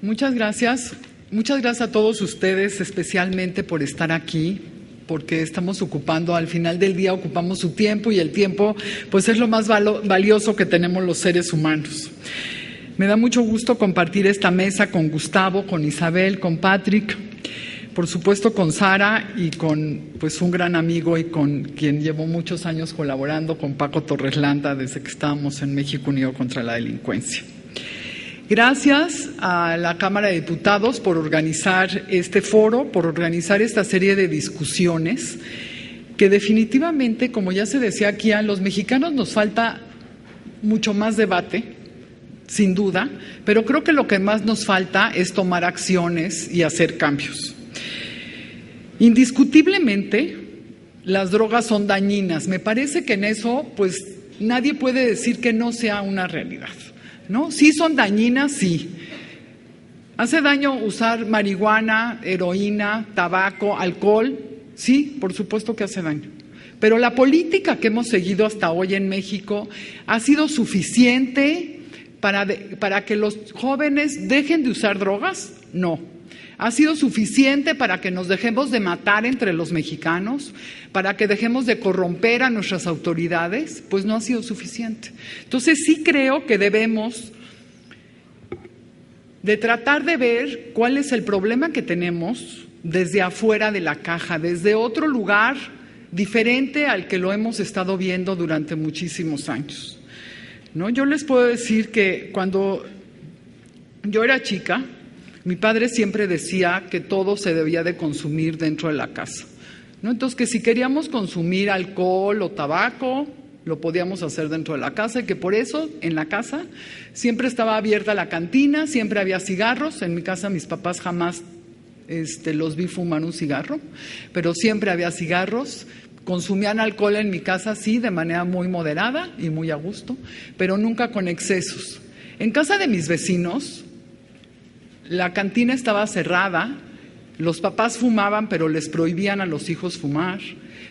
Muchas gracias. Muchas gracias a todos ustedes, especialmente por estar aquí, porque estamos ocupando, al final del día ocupamos su tiempo y el tiempo pues es lo más valioso que tenemos los seres humanos. Me da mucho gusto compartir esta mesa con Gustavo, con Isabel, con Patrick, por supuesto con Sara y con pues un gran amigo y con quien llevo muchos años colaborando, con Paco Torres Landa, desde que estábamos en México Unido contra la Delincuencia. Gracias a la Cámara de Diputados por organizar este foro, por organizar esta serie de discusiones que definitivamente, como ya se decía aquí, a los mexicanos nos falta mucho más debate, sin duda, pero creo que lo que más nos falta es tomar acciones y hacer cambios. Indiscutiblemente, las drogas son dañinas. Me parece que en eso, pues, nadie puede decir que no sea una realidad, ¿no? Sí son dañinas, sí. ¿Hace daño usar marihuana, heroína, tabaco, alcohol? Sí, por supuesto que hace daño. Pero la política que hemos seguido hasta hoy en México ha sido suficiente para que los jóvenes dejen de usar drogas. No. ¿Ha sido suficiente para que nos dejemos de matar entre los mexicanos? ¿Para que dejemos de corromper a nuestras autoridades? Pues no ha sido suficiente. Entonces sí creo que debemos de tratar de ver cuál es el problema que tenemos desde afuera de la caja, desde otro lugar diferente al que lo hemos estado viendo durante muchísimos años, ¿no? Yo les puedo decir que cuando yo era chica, mi padre siempre decía que todo se debía de consumir dentro de la casa, ¿no? Entonces, que si queríamos consumir alcohol o tabaco, lo podíamos hacer dentro de la casa y que por eso en la casa siempre estaba abierta la cantina, siempre había cigarros. En mi casa mis papás jamás los vi fumar un cigarro, pero siempre había cigarros. Consumían alcohol en mi casa, sí, de manera muy moderada y muy a gusto, pero nunca con excesos. En casa de mis vecinos, la cantina estaba cerrada, los papás fumaban, pero les prohibían a los hijos fumar.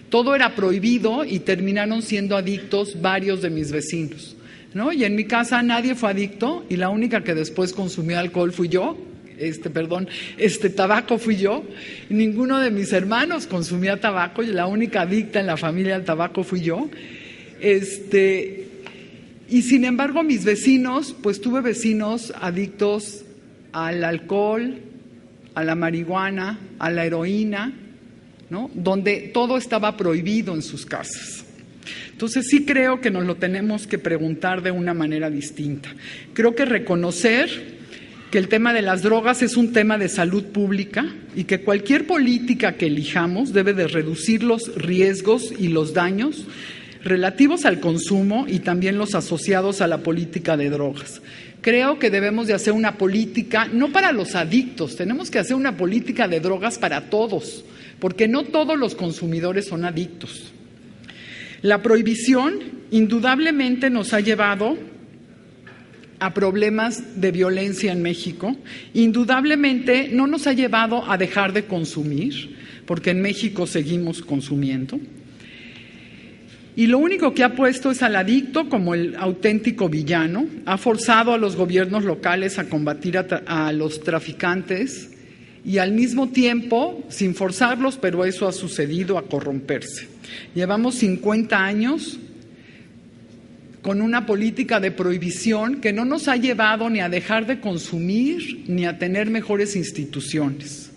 Todo era prohibido y terminaron siendo adictos varios de mis vecinos, ¿no? Y en mi casa nadie fue adicto y la única que después consumió alcohol fui yo. Tabaco fui yo. Ninguno de mis hermanos consumía tabaco y la única adicta en la familia al tabaco fui yo. Y sin embargo mis vecinos, pues tuve vecinos adictos al alcohol, a la marihuana, a la heroína, ¿no? Donde todo estaba prohibido en sus casas. Entonces sí creo que nos lo tenemos que preguntar de una manera distinta. Creo que reconocer que el tema de las drogas es un tema de salud pública y que cualquier política que elijamos debe de reducir los riesgos y los daños relativos al consumo y también los asociados a la política de drogas. Creo que debemos de hacer una política, no para los adictos, tenemos que hacer una política de drogas para todos, porque no todos los consumidores son adictos. La prohibición indudablemente nos ha llevado a problemas de violencia en México. Indudablemente no nos ha llevado a dejar de consumir, porque en México seguimos consumiendo. Y lo único que ha puesto es al adicto como el auténtico villano, ha forzado a los gobiernos locales a combatir a los traficantes y al mismo tiempo, sin forzarlos, pero eso ha sucedido, a corromperse. Llevamos 50 años con una política de prohibición que no nos ha llevado ni a dejar de consumir ni a tener mejores instituciones.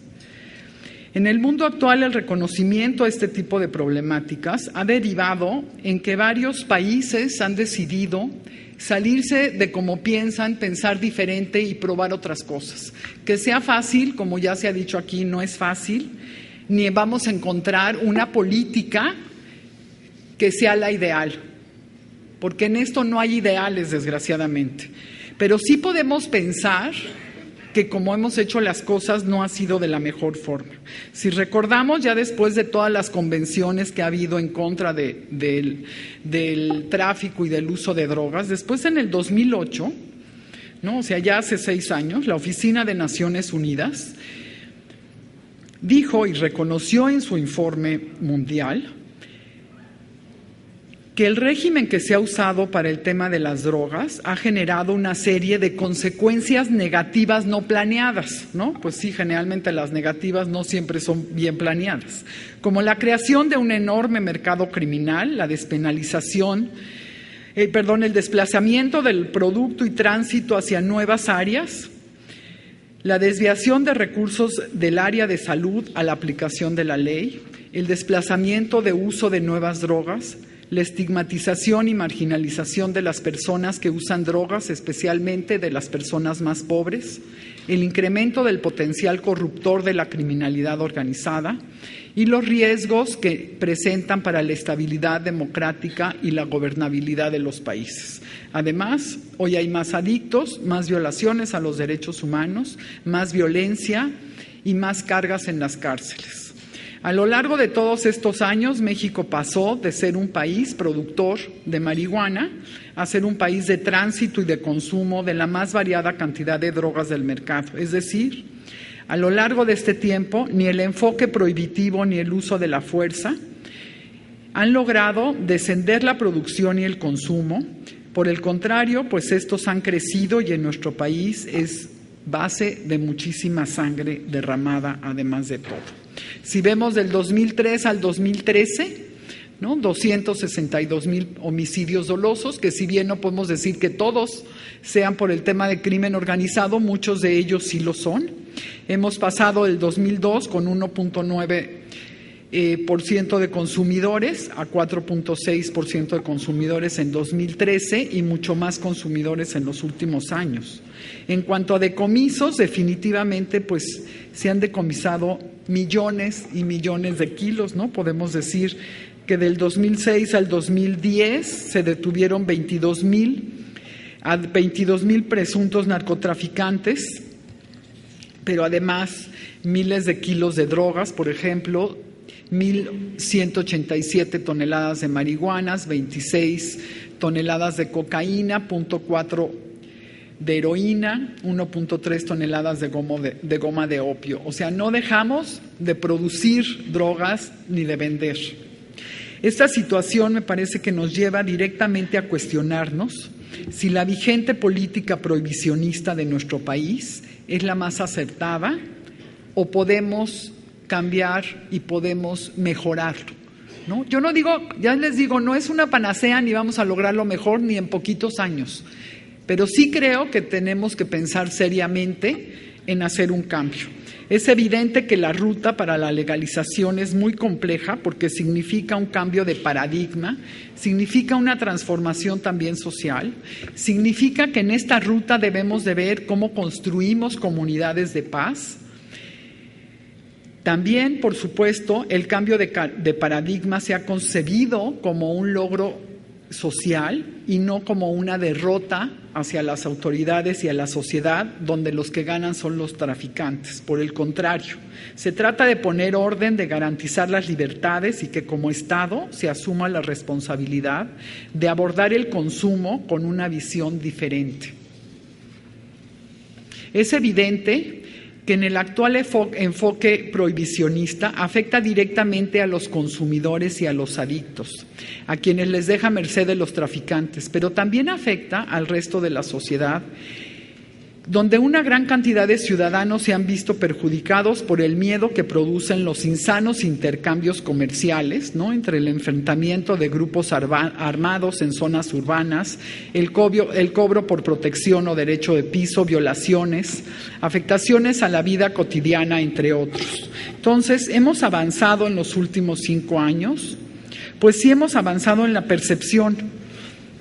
En el mundo actual, el reconocimiento a este tipo de problemáticas ha derivado en que varios países han decidido salirse de cómo piensan, pensar diferente y probar otras cosas. Que sea fácil, como ya se ha dicho aquí, no es fácil, ni vamos a encontrar una política que sea la ideal, porque en esto no hay ideales, desgraciadamente. Pero sí podemos pensar que como hemos hecho las cosas no ha sido de la mejor forma. Si recordamos, ya después de todas las convenciones que ha habido en contra del tráfico y del uso de drogas, después en el 2008, ¿no? O sea, ya hace 6 años, la Oficina de Naciones Unidas dijo y reconoció en su informe mundial que el régimen que se ha usado para el tema de las drogas ha generado una serie de consecuencias negativas no planeadas, ¿no? Pues sí, generalmente las negativas no siempre son bien planeadas, como la creación de un enorme mercado criminal, la despenalización, el desplazamiento del producto y tránsito hacia nuevas áreas, la desviación de recursos del área de salud a la aplicación de la ley, el desplazamiento de uso de nuevas drogas, la estigmatización y marginalización de las personas que usan drogas, especialmente de las personas más pobres, el incremento del potencial corruptor de la criminalidad organizada y los riesgos que presentan para la estabilidad democrática y la gobernabilidad de los países. Además, hoy hay más adictos, más violaciones a los derechos humanos, más violencia y más cargas en las cárceles. A lo largo de todos estos años, México pasó de ser un país productor de marihuana a ser un país de tránsito y de consumo de la más variada cantidad de drogas del mercado. Es decir, a lo largo de este tiempo, ni el enfoque prohibitivo ni el uso de la fuerza han logrado descender la producción y el consumo. Por el contrario, pues estos han crecido y en nuestro país es base de muchísima sangre derramada, además de todo. Si vemos del 2003 al 2013, ¿no? 262,000 homicidios dolosos, que si bien no podemos decir que todos sean por el tema de crimen organizado, muchos de ellos sí lo son. Hemos pasado el 2002 con 1.9% de consumidores a 4.6% de consumidores en 2013 y mucho más consumidores en los últimos años. En cuanto a decomisos, definitivamente pues se han decomisado millones y millones de kilos, ¿no? Podemos decir que del 2006 al 2010 se detuvieron 22,000 presuntos narcotraficantes, pero además miles de kilos de drogas, por ejemplo, 1,187 toneladas de marihuanas, 26 toneladas de cocaína, 0.4 de heroína, 1.3 toneladas de goma de opio. O sea, no dejamos de producir drogas ni de vender. Esta situación me parece que nos lleva directamente a cuestionarnos si la vigente política prohibicionista de nuestro país es la más acertada o podemos cambiar y podemos mejorarlo, ¿no? Yo no digo, ya les digo, no es una panacea ni vamos a lograrlo mejor ni en poquitos años, pero sí creo que tenemos que pensar seriamente en hacer un cambio. Es evidente que la ruta para la legalización es muy compleja porque significa un cambio de paradigma, significa una transformación también social, significa que en esta ruta debemos de ver cómo construimos comunidades de paz. También, por supuesto, el cambio de paradigma se ha concebido como un logro social y no como una derrota hacia las autoridades y a la sociedad, donde los que ganan son los traficantes. Por el contrario, se trata de poner orden, de garantizar las libertades y que como Estado se asuma la responsabilidad de abordar el consumo con una visión diferente. Es evidente que en el actual enfoque prohibicionista afecta directamente a los consumidores y a los adictos, a quienes les deja merced de los traficantes, pero también afecta al resto de la sociedad, donde una gran cantidad de ciudadanos se han visto perjudicados por el miedo que producen los insanos intercambios comerciales, ¿no? Entre el enfrentamiento de grupos armados en zonas urbanas, el cobro por protección o derecho de piso, violaciones, afectaciones a la vida cotidiana, entre otros. Entonces, ¿hemos avanzado en los últimos 5 años? Pues sí hemos avanzado en la percepción,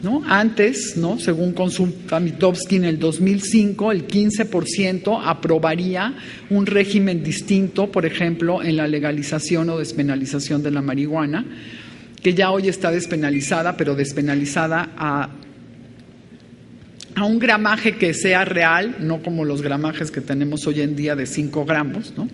¿no? Antes, ¿no? Según consulta Mitofsky, en el 2005, el 15% aprobaría un régimen distinto, por ejemplo, en la legalización o despenalización de la marihuana, que ya hoy está despenalizada, pero despenalizada a un gramaje que sea real, no como los gramajes que tenemos hoy en día de 5 gramos, ¿no?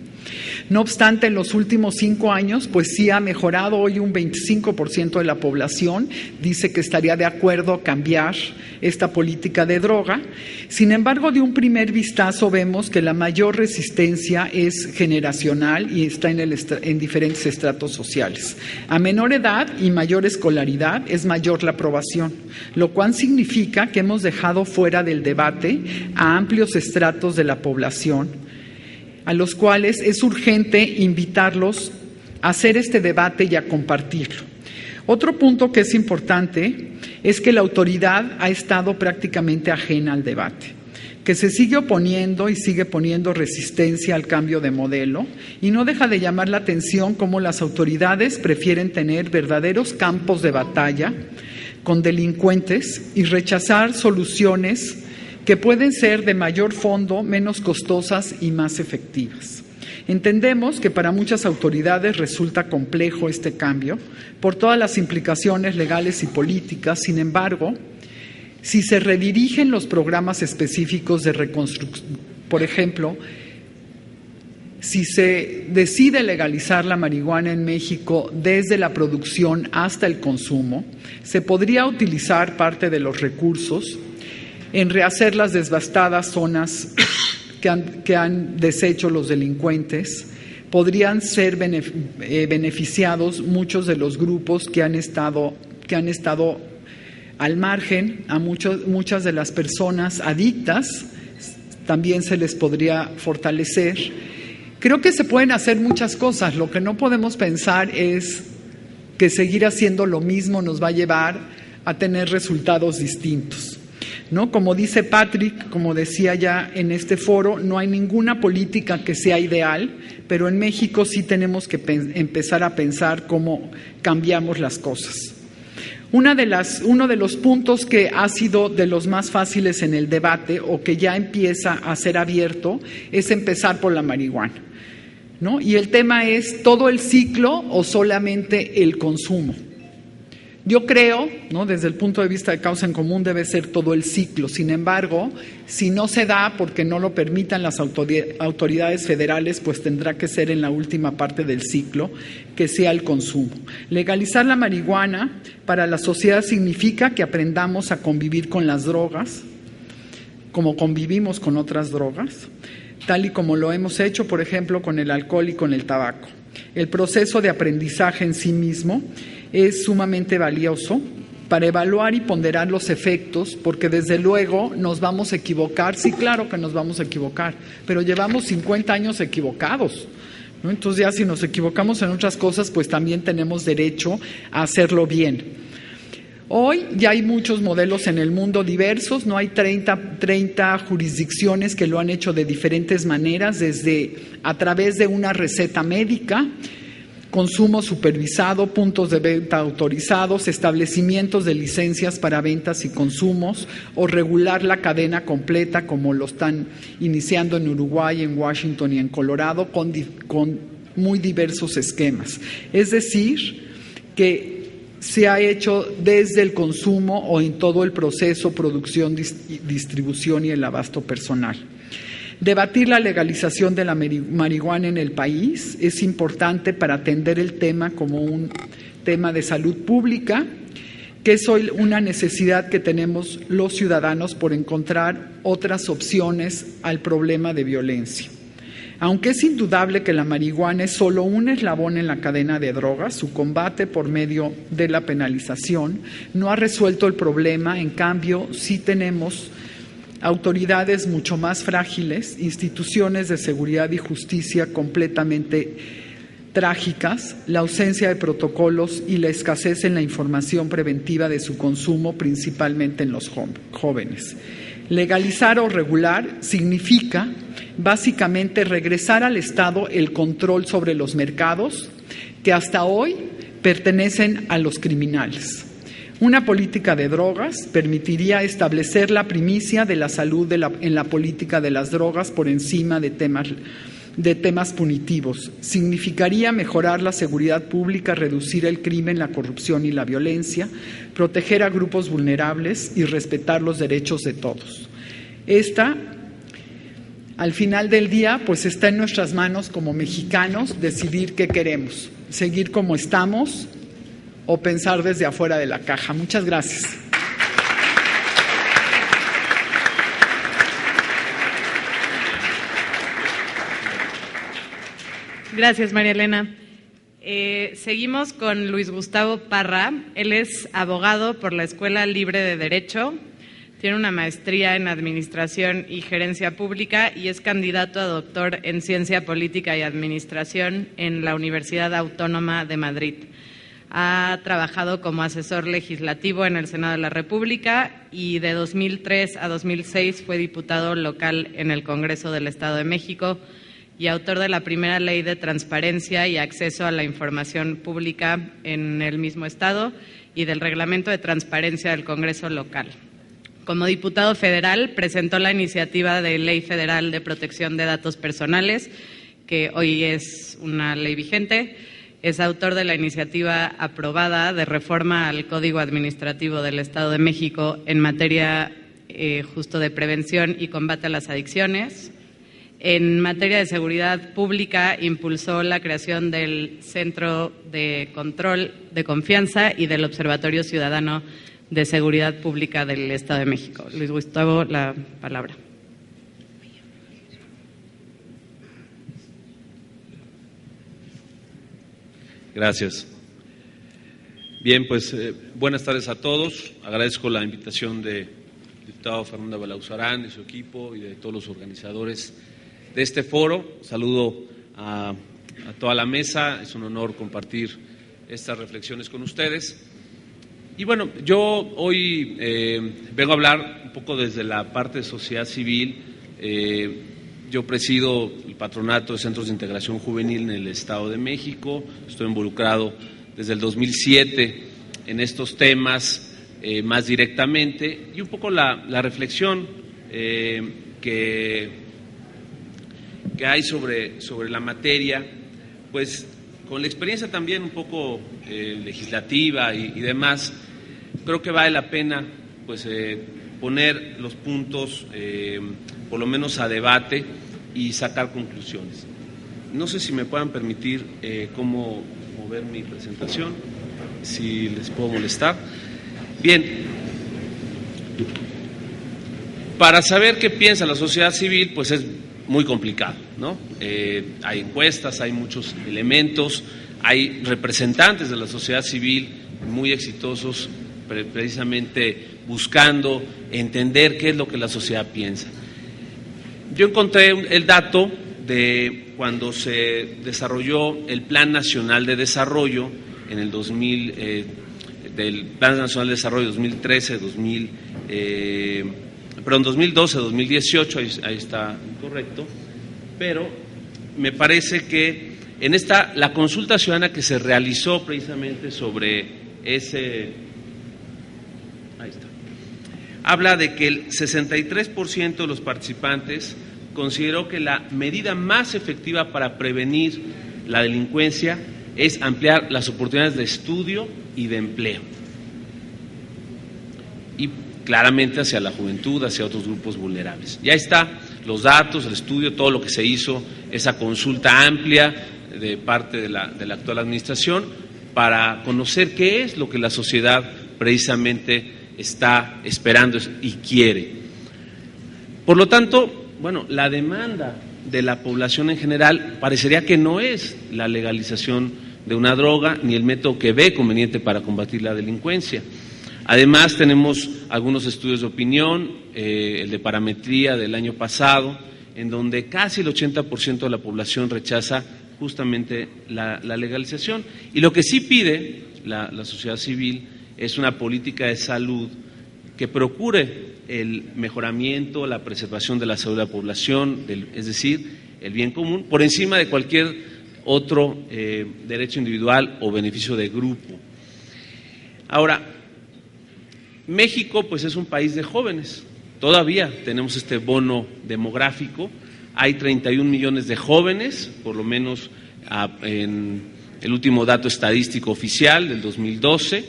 No obstante, en los últimos 5 años, pues sí ha mejorado. Hoy un 25% de la población dice que estaría de acuerdo a cambiar esta política de droga. Sin embargo, de un primer vistazo vemos que la mayor resistencia es generacional y está en diferentes estratos sociales. A menor edad y mayor escolaridad es mayor la aprobación, lo cual significa que hemos dejado fuera del debate a amplios estratos de la población, a los cuales es urgente invitarlos a hacer este debate y a compartirlo. Otro punto que es importante es que la autoridad ha estado prácticamente ajena al debate, que se sigue oponiendo y sigue poniendo resistencia al cambio de modelo, y no deja de llamar la atención cómo las autoridades prefieren tener verdaderos campos de batalla con delincuentes y rechazar soluciones que pueden ser de mayor fondo, menos costosas y más efectivas. Entendemos que para muchas autoridades resulta complejo este cambio por todas las implicaciones legales y políticas. Sin embargo, si se redirigen los programas específicos de reconstrucción, por ejemplo, si se decide legalizar la marihuana en México desde la producción hasta el consumo, se podría utilizar parte de los recursos en rehacer las devastadas zonas que han deshecho los delincuentes. Podrían ser beneficiados muchos de los grupos que han estado al margen, a muchas de las personas adictas también se les podría fortalecer. Creo que se pueden hacer muchas cosas. Lo que no podemos pensar es que seguir haciendo lo mismo nos va a llevar a tener resultados distintos, ¿no? Como dice Patrick, como decía ya en este foro, no hay ninguna política que sea ideal, pero en México sí tenemos que empezar a pensar cómo cambiamos las cosas. Uno de los puntos que ha sido de los más fáciles en el debate o que ya empieza a ser abierto es empezar por la marihuana, ¿no? Y el tema es todo el ciclo o solamente el consumo. Yo creo, ¿no?, desde el punto de vista de causa en común debe ser todo el ciclo. Sin embargo, si no se da porque no lo permitan las autoridades federales, pues tendrá que ser en la última parte del ciclo, que sea el consumo. Legalizar la marihuana para la sociedad significa que aprendamos a convivir con las drogas, como convivimos con otras drogas, tal y como lo hemos hecho, por ejemplo, con el alcohol y con el tabaco. El proceso de aprendizaje en sí mismo es sumamente valioso para evaluar y ponderar los efectos, porque desde luego nos vamos a equivocar. Sí, claro que nos vamos a equivocar, pero llevamos 50 años equivocados, ¿no? Entonces ya si nos equivocamos en otras cosas, pues también tenemos derecho a hacerlo bien. Hoy ya hay muchos modelos en el mundo diversos, no hay 30 jurisdicciones que lo han hecho de diferentes maneras, desde a través de una receta médica, consumo supervisado, puntos de venta autorizados, establecimientos de licencias para ventas y consumos, o regular la cadena completa como lo están iniciando en Uruguay, en Washington y en Colorado, con muy diversos esquemas. Es decir, que se ha hecho desde el consumo o en todo el proceso, producción, distribución y el abasto personal. Debatir la legalización de la marihuana en el país es importante para atender el tema como un tema de salud pública, que es hoy una necesidad que tenemos los ciudadanos por encontrar otras opciones al problema de violencia. Aunque es indudable que la marihuana es solo un eslabón en la cadena de drogas, su combate por medio de la penalización no ha resuelto el problema. En cambio, sí tenemos autoridades mucho más frágiles, instituciones de seguridad y justicia completamente trágicas, la ausencia de protocolos y la escasez en la información preventiva de su consumo, principalmente en los jóvenes. Legalizar o regular significa básicamente regresar al Estado el control sobre los mercados que hasta hoy pertenecen a los criminales. Una política de drogas permitiría establecer la primicia de la salud en la política de las drogas por encima de temas punitivos. Significaría mejorar la seguridad pública, reducir el crimen, la corrupción y la violencia, proteger a grupos vulnerables y respetar los derechos de todos. Al final del día, pues está en nuestras manos como mexicanos decidir qué queremos, seguir como estamos o pensar desde afuera de la caja. Muchas gracias. Gracias, María Elena. Seguimos con Luis Gustavo Parra. Él es abogado por la Escuela Libre de Derecho, tiene una maestría en Administración y Gerencia Pública y es candidato a doctor en Ciencia Política y Administración en la Universidad Autónoma de Madrid. Ha trabajado como asesor legislativo en el Senado de la República y de 2003 a 2006 fue diputado local en el Congreso del Estado de México y autor de la primera ley de transparencia y acceso a la información pública en el mismo Estado y del reglamento de transparencia del Congreso local. Como diputado federal, presentó la iniciativa de Ley Federal de Protección de Datos Personales, que hoy es una ley vigente. Es autor de la iniciativa aprobada de reforma al Código Administrativo del Estado de México en materia justo de prevención y combate a las adicciones. En materia de seguridad pública, impulsó la creación del Centro de Control de Confianza y del Observatorio Ciudadano de Seguridad Pública del Estado de México. Luis Gustavo, la palabra. Gracias. Bien, pues buenas tardes a todos. Agradezco la invitación de diputado Fernando Belauzarán, de su equipo y de todos los organizadores de este foro. Saludo a toda la mesa, es un honor compartir estas reflexiones con ustedes. Y bueno, yo hoy vengo a hablar un poco desde la parte de sociedad civil. Yo presido el patronato de Centros de Integración Juvenil en el Estado de México, estoy involucrado desde el 2007 en estos temas más directamente, y un poco la reflexión que hay sobre la materia, pues con la experiencia también un poco legislativa y demás, creo que vale la pena pues poner los puntos por lo menos a debate y sacar conclusiones. No sé si me puedan permitir cómo mover mi presentación, si les puedo molestar. Bien, para saber qué piensa la sociedad civil, pues es muy complicado, ¿no? Hay encuestas, hay muchos elementos, hay representantes de la sociedad civil muy exitosos precisamente buscando entender qué es lo que la sociedad piensa. Yo encontré el dato de cuando se desarrolló el Plan Nacional de Desarrollo en el del Plan Nacional de Desarrollo 2012-2018, ahí está correcto, pero me parece que en la consulta ciudadana que se realizó precisamente sobre ese, ahí está, habla de que el 63% de los participantes consideró que la medida más efectiva para prevenir la delincuencia es ampliar las oportunidades de estudio y de empleo. Y claramente hacia la juventud, hacia otros grupos vulnerables. Ya está los datos, el estudio, todo lo que se hizo, esa consulta amplia de parte de la actual administración para conocer qué es lo que la sociedad precisamente está esperando y quiere. Por lo tanto, bueno, la demanda de la población en general parecería que no es la legalización de una droga ni el método que ve conveniente para combatir la delincuencia. Además, tenemos algunos estudios de opinión, el de parametría del año pasado, en donde casi el 80% de la población rechaza justamente la legalización. Y lo que sí pide la sociedad civil es una política de salud que procure el mejoramiento, la preservación de la salud de la población, es decir, el bien común, por encima de cualquier otro derecho individual o beneficio de grupo. Ahora, México pues es un país de jóvenes, todavía tenemos este bono demográfico, hay 31 millones de jóvenes, por lo menos en el último dato estadístico oficial del 2012,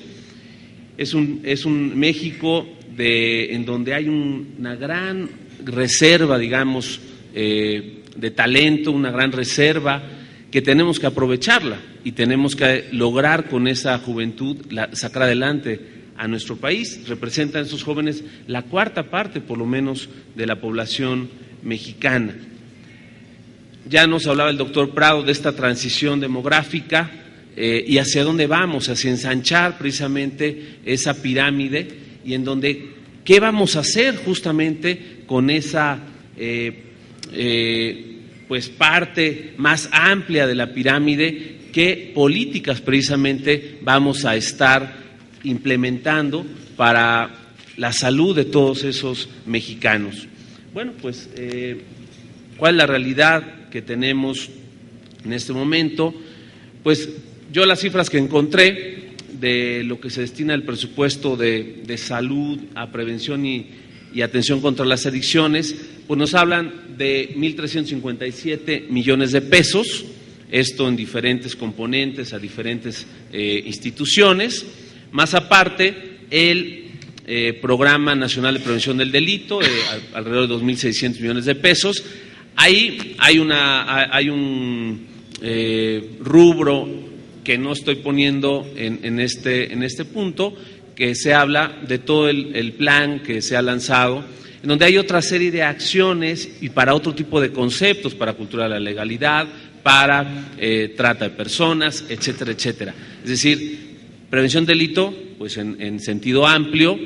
es un México en donde hay una gran reserva, digamos, de talento, una gran reserva que tenemos que aprovecharla y tenemos que lograr con esa juventud sacar adelante a nuestro país. Representan esos jóvenes la cuarta parte, por lo menos, de la población mexicana. Ya nos hablaba el doctor Prado de esta transición demográfica y hacia dónde vamos, hacia ensanchar precisamente esa pirámide y en donde qué vamos a hacer justamente con esa pues parte más amplia de la pirámide, qué políticas precisamente vamos a estar implementando para la salud de todos esos mexicanos. Bueno, pues, ¿cuál es la realidad que tenemos en este momento? Pues yo las cifras que encontré de lo que se destina el presupuesto de salud a prevención y atención contra las adicciones, pues nos hablan de 1.357 millones de pesos, esto en diferentes componentes a diferentes instituciones. Más aparte, el Programa Nacional de Prevención del Delito, alrededor de 2.600 millones de pesos. Ahí hay un rubro que no estoy poniendo en este punto, que se habla de todo el plan que se ha lanzado, en donde hay otra serie de acciones y para otro tipo de conceptos, para cultura de la legalidad, para trata de personas, etcétera, etcétera. Es decir, prevención del delito, pues en sentido amplio,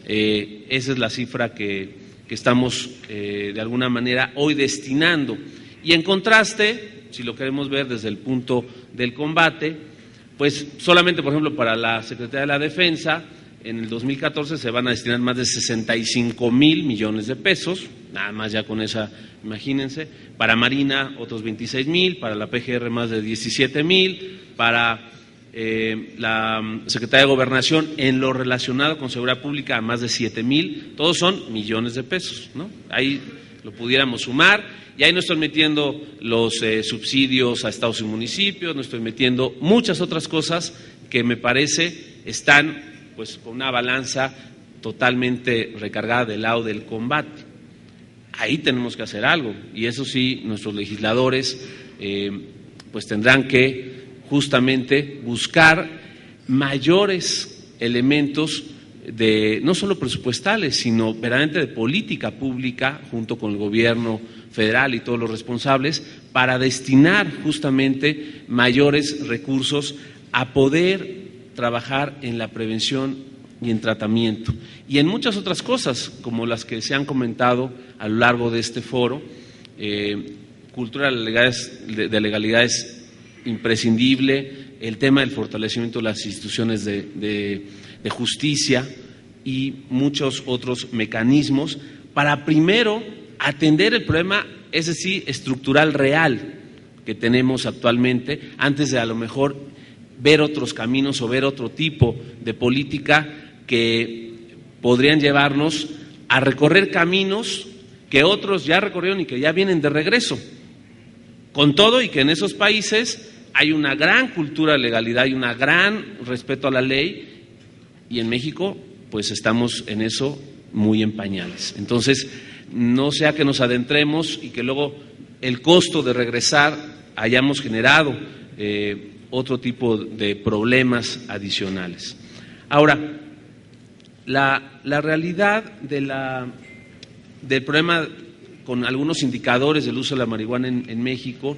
esa es la cifra que estamos de alguna manera hoy destinando. Y en contraste, si lo queremos ver desde el punto del combate, pues solamente, por ejemplo, para la Secretaría de la Defensa, en el 2014 se van a destinar más de 65,000 millones de pesos, nada más ya con esa, imagínense, para Marina otros 26,000, para la PGR más de 17,000, para la Secretaría de Gobernación en lo relacionado con seguridad pública a más de 7,000, todos son millones de pesos, ¿no? Ahí lo pudiéramos sumar, y ahí no estoy metiendo los subsidios a estados y municipios, no estoy metiendo muchas otras cosas que me parece están pues con una balanza totalmente recargada del lado del combate. Ahí tenemos que hacer algo, y eso sí, nuestros legisladores pues tendrán que justamente buscar mayores elementos de no solo presupuestales, sino verdaderamente de política pública junto con el gobierno federal y todos los responsables para destinar justamente mayores recursos a poder trabajar en la prevención y en tratamiento y en muchas otras cosas como las que se han comentado a lo largo de este foro. Cultura de legalidad es imprescindible, el tema del fortalecimiento de las instituciones de justicia y muchos otros mecanismos para primero atender el problema, es decir, estructural real que tenemos actualmente, antes de a lo mejor ver otros caminos o ver otro tipo de política que podrían llevarnos a recorrer caminos que otros ya recorrieron y que ya vienen de regreso. Con todo y que en esos países hay una gran cultura de legalidad y un gran respeto a la ley, y en México pues estamos en eso muy en pañales. Entonces, no sea que nos adentremos y que luego el costo de regresar hayamos generado otro tipo de problemas adicionales. Ahora, la realidad del problema con algunos indicadores del uso de la marihuana en México,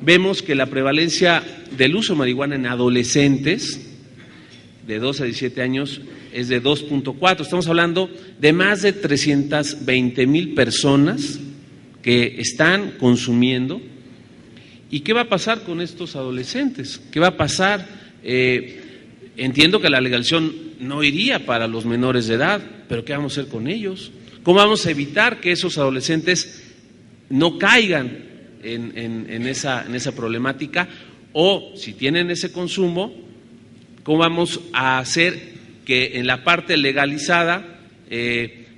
vemos que la prevalencia del uso de marihuana en adolescentes de 12 a 17 años es de 2.4. Estamos hablando de más de 320,000 personas que están consumiendo. ¿Y qué va a pasar con estos adolescentes? ¿Qué va a pasar? Entiendo que la legalización no iría para los menores de edad, pero ¿qué vamos a hacer con ellos? ¿Cómo vamos a evitar que esos adolescentes no caigan en esa problemática? O si tienen ese consumo, ¿cómo vamos a hacer que en la parte legalizada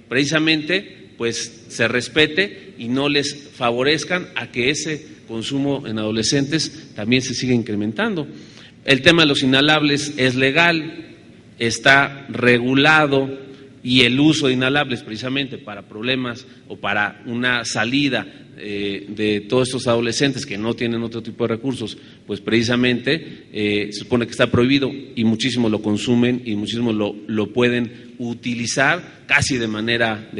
precisamente pues se respete y no les favorezcan a que ese consumo en adolescentes también se siga incrementando? El tema de los inhalables es legal, está regulado, y el uso de inhalables precisamente para problemas o para una salida de todos estos adolescentes que no tienen otro tipo de recursos, pues precisamente se supone que está prohibido, y muchísimos lo consumen y muchísimos lo pueden utilizar casi de manera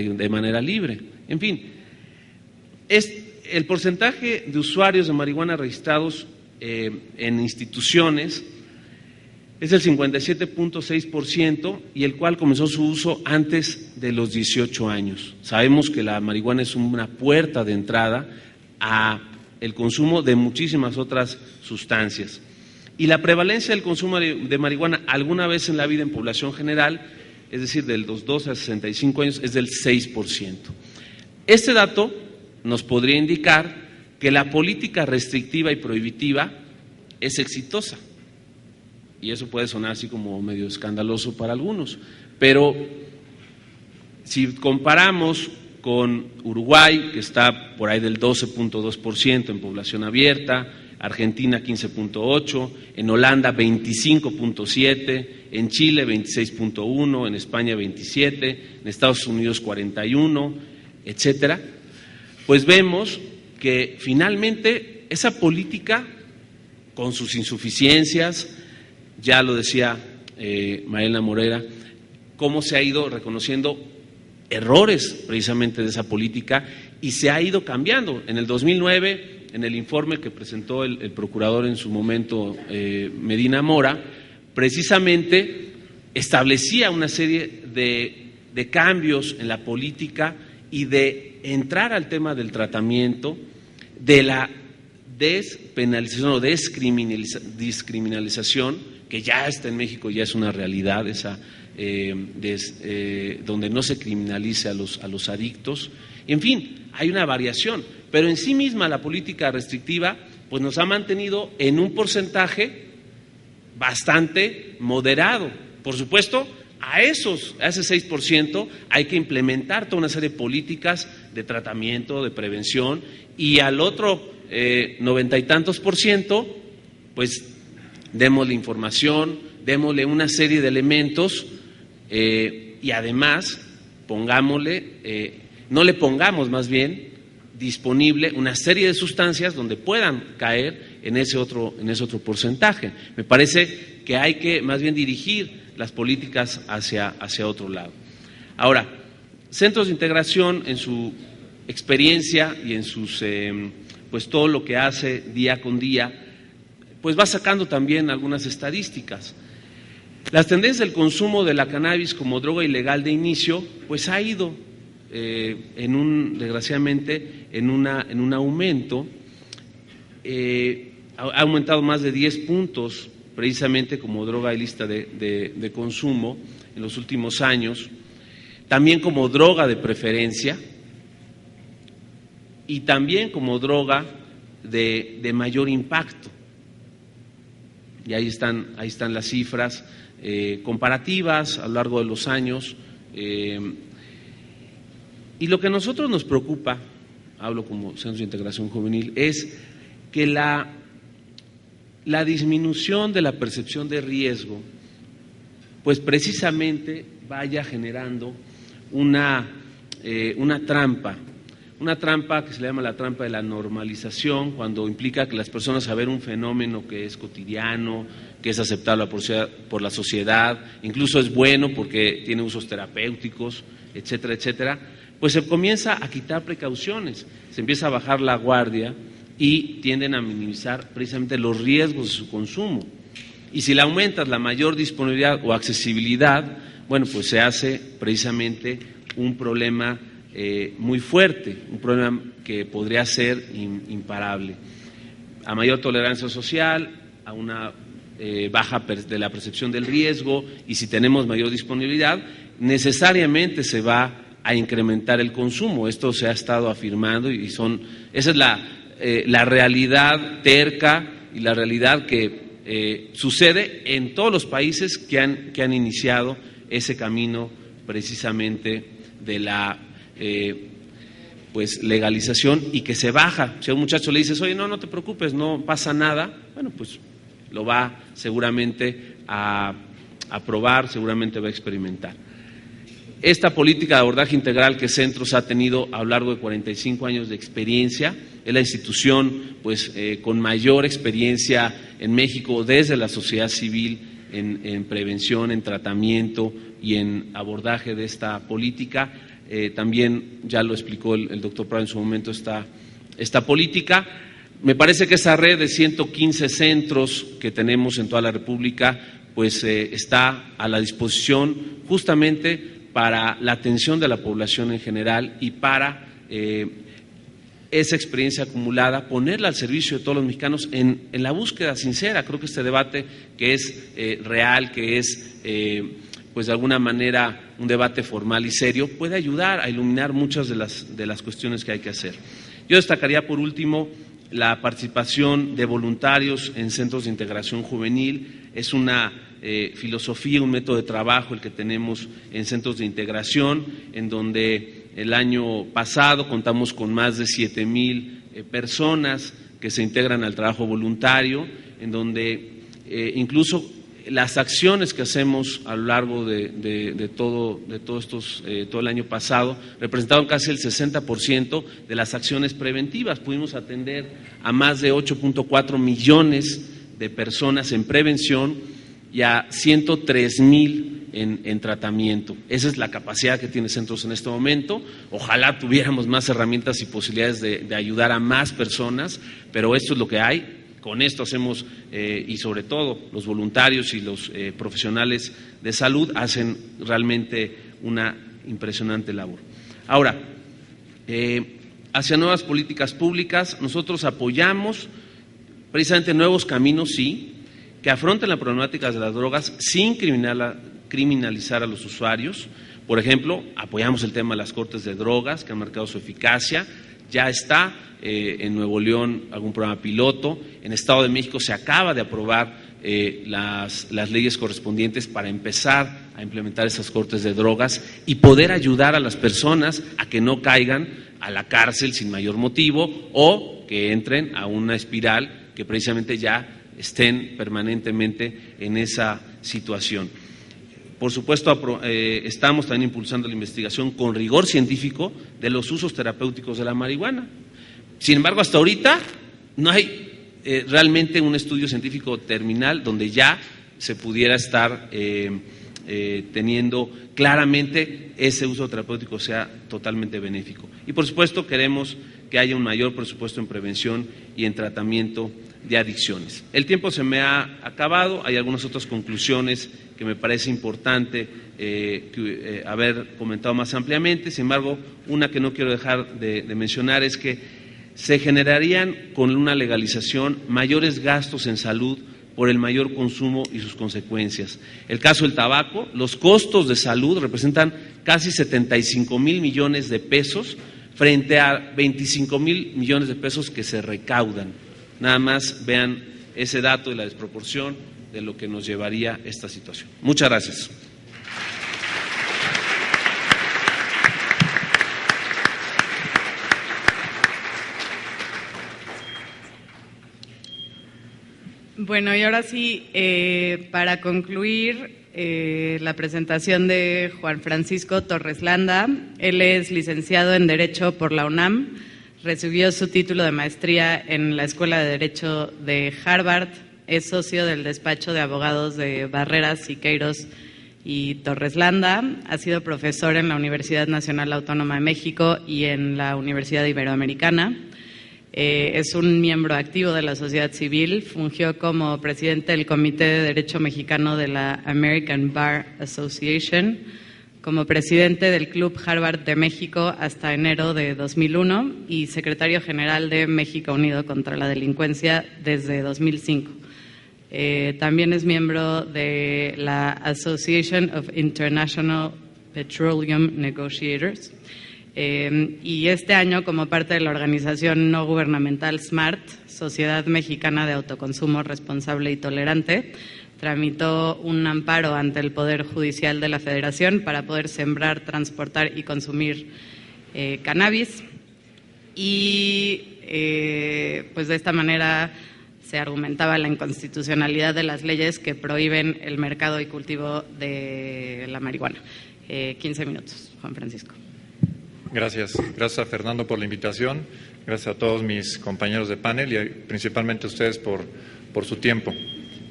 libre. En fin, el porcentaje de usuarios de marihuana registrados en instituciones es el 57.6%, y el cual comenzó su uso antes de los 18 años. Sabemos que la marihuana es una puerta de entrada a el consumo de muchísimas otras sustancias. Y la prevalencia del consumo de marihuana alguna vez en la vida en población general, es decir, de los 12 a 65 años, es del 6%. Este dato nos podría indicar que la política restrictiva y prohibitiva es exitosa. Y eso puede sonar así como medio escandaloso para algunos, pero si comparamos con Uruguay, que está por ahí del 12.2% en población abierta, Argentina 15.8%, en Holanda 25.7%, en Chile 26.1%, en España 27%, en Estados Unidos 41%, etcétera, pues vemos que finalmente esa política, con sus insuficiencias, ya lo decía Mariela Morera, cómo se ha ido reconociendo errores precisamente de esa política y se ha ido cambiando. En el 2009, en el informe que presentó el procurador en su momento, Medina Mora, precisamente establecía una serie de de cambios en la política y de entrar al tema del tratamiento, de la despenalización o descriminalización, que ya está en México, ya es una realidad, esa donde no se criminalice a los adictos. En fin, hay una variación, pero en sí misma la política restrictiva pues nos ha mantenido en un porcentaje bastante moderado. Por supuesto, a ese 6% hay que implementar toda una serie de políticas de tratamiento, de prevención, y al otro 90 y tantos %, pues démosle información, démosle una serie de elementos y además no le pongamos más bien disponible una serie de sustancias donde puedan caer en ese otro porcentaje. Me parece que hay que más bien dirigir las políticas hacia otro lado. Ahora, centros de integración en su experiencia y en sus pues todo lo que hace día con día, pues va sacando también algunas estadísticas. Las tendencias del consumo de la cannabis como droga ilegal de inicio, pues ha ido desgraciadamente en un aumento, ha aumentado más de 10 puntos precisamente como droga ilícita de consumo en los últimos años, también como droga de preferencia y también como droga de mayor impacto. Y ahí están las cifras comparativas a lo largo de los años. Y lo que a nosotros nos preocupa, hablo como Centros de Integración Juvenil, es que la disminución de la percepción de riesgo, pues precisamente vaya generando una trampa que se le llama la trampa de la normalización, cuando implica que las personas, a ver un fenómeno que es cotidiano, que es aceptable por la sociedad, incluso es bueno porque tiene usos terapéuticos, etcétera, etcétera, pues se comienza a quitar precauciones, se empieza a bajar la guardia y tienden a minimizar precisamente los riesgos de su consumo. Y si le aumentas la mayor disponibilidad o accesibilidad, bueno, pues se hace precisamente un problema muy fuerte, un problema que podría ser imparable. A mayor tolerancia social, a una baja de la percepción del riesgo, y si tenemos mayor disponibilidad, necesariamente se va a incrementar el consumo. Esto se ha estado afirmando y esa es la realidad terca y la realidad que sucede en todos los países que han iniciado ese camino precisamente de la pues legalización, y que se baja. Si a un muchacho le dices, oye, no te preocupes, no pasa nada, bueno, pues lo va seguramente a probar, seguramente va a experimentar. Esta política de abordaje integral que Centros ha tenido a lo largo de 45 años de experiencia, es la institución pues con mayor experiencia en México desde la sociedad civil en prevención, en tratamiento y en abordaje de esta política. También ya lo explicó el doctor Prado en su momento esta política. Me parece que esa red de 115 centros que tenemos en toda la República pues está a la disposición justamente para la atención de la población en general y para esa experiencia acumulada, ponerla al servicio de todos los mexicanos en la búsqueda sincera. Creo que este debate que es real, que es pues de alguna manera un debate formal y serio, puede ayudar a iluminar muchas de las cuestiones que hay que hacer. Yo destacaría por último la participación de voluntarios en centros de integración juvenil. Es una filosofía, un método de trabajo el que tenemos en centros de integración, en donde el año pasado contamos con más de 7,000 personas que se integran al trabajo voluntario, en donde incluso las acciones que hacemos a lo largo de todo el año pasado representaron casi el 60% de las acciones preventivas. Pudimos atender a más de 8.4 millones de personas en prevención y a 103,000 en tratamiento. Esa es la capacidad que tiene Centros en este momento. Ojalá tuviéramos más herramientas y posibilidades de ayudar a más personas, pero esto es lo que hay. Con esto hacemos, y sobre todo los voluntarios y los profesionales de salud hacen realmente una impresionante labor. Ahora, hacia nuevas políticas públicas, nosotros apoyamos precisamente nuevos caminos, sí, que afronten la problemática de las drogas sin criminalizar a los usuarios. Por ejemplo, apoyamos el tema de las cortes de drogas, que han marcado su eficacia. Ya está en Nuevo León algún programa piloto. En Estado de México se acaba de aprobar las leyes correspondientes para empezar a implementar esas cortes de drogas y poder ayudar a las personas a que no caigan a la cárcel sin mayor motivo o que entren a una espiral que precisamente ya estén permanentemente en esa situación. Por supuesto, estamos también impulsando la investigación con rigor científico de los usos terapéuticos de la marihuana. Sin embargo, hasta ahorita no hay realmente un estudio científico terminal donde ya se pudiera estar teniendo claramente ese uso terapéutico sea totalmente benéfico. Y por supuesto queremos que haya un mayor presupuesto en prevención y en tratamiento de adicciones. El tiempo se me ha acabado, hay algunas otras conclusiones que me parece importante haber comentado más ampliamente. Sin embargo, una que no quiero dejar de mencionar es que se generarían con una legalización mayores gastos en salud por el mayor consumo y sus consecuencias. El caso del tabaco, los costos de salud representan casi 75,000 millones de pesos frente a 25,000 millones de pesos que se recaudan. Nada más vean ese dato y la desproporción de lo que nos llevaría esta situación. Muchas gracias. Bueno, y ahora sí, para concluir la presentación de Juan Francisco Torres Landa. Él es licenciado en Derecho por la UNAM, recibió su título de maestría en la Escuela de Derecho de Harvard, es socio del despacho de abogados de Barreras, Siqueiros y Torres Landa, ha sido profesor en la Universidad Nacional Autónoma de México y en la Universidad Iberoamericana. Es un miembro activo de la sociedad civil, fungió como presidente del Comité de Derecho Mexicano de la American Bar Association, como presidente del Club Harvard de México hasta enero de 2001 y secretario general de México Unido contra la Delincuencia desde 2005. También es miembro de la Association of International Petroleum Negotiators. Y este año, como parte de la organización no gubernamental SMART, Sociedad Mexicana de Autoconsumo Responsable y Tolerante, tramitó un amparo ante el Poder Judicial de la Federación para poder sembrar, transportar y consumir cannabis. Y pues de esta manera se argumentaba la inconstitucionalidad de las leyes que prohíben el mercado y cultivo de la marihuana. 15 minutos, Juan Francisco. Gracias. Gracias a Fernando por la invitación, gracias a todos mis compañeros de panel y principalmente a ustedes por su tiempo.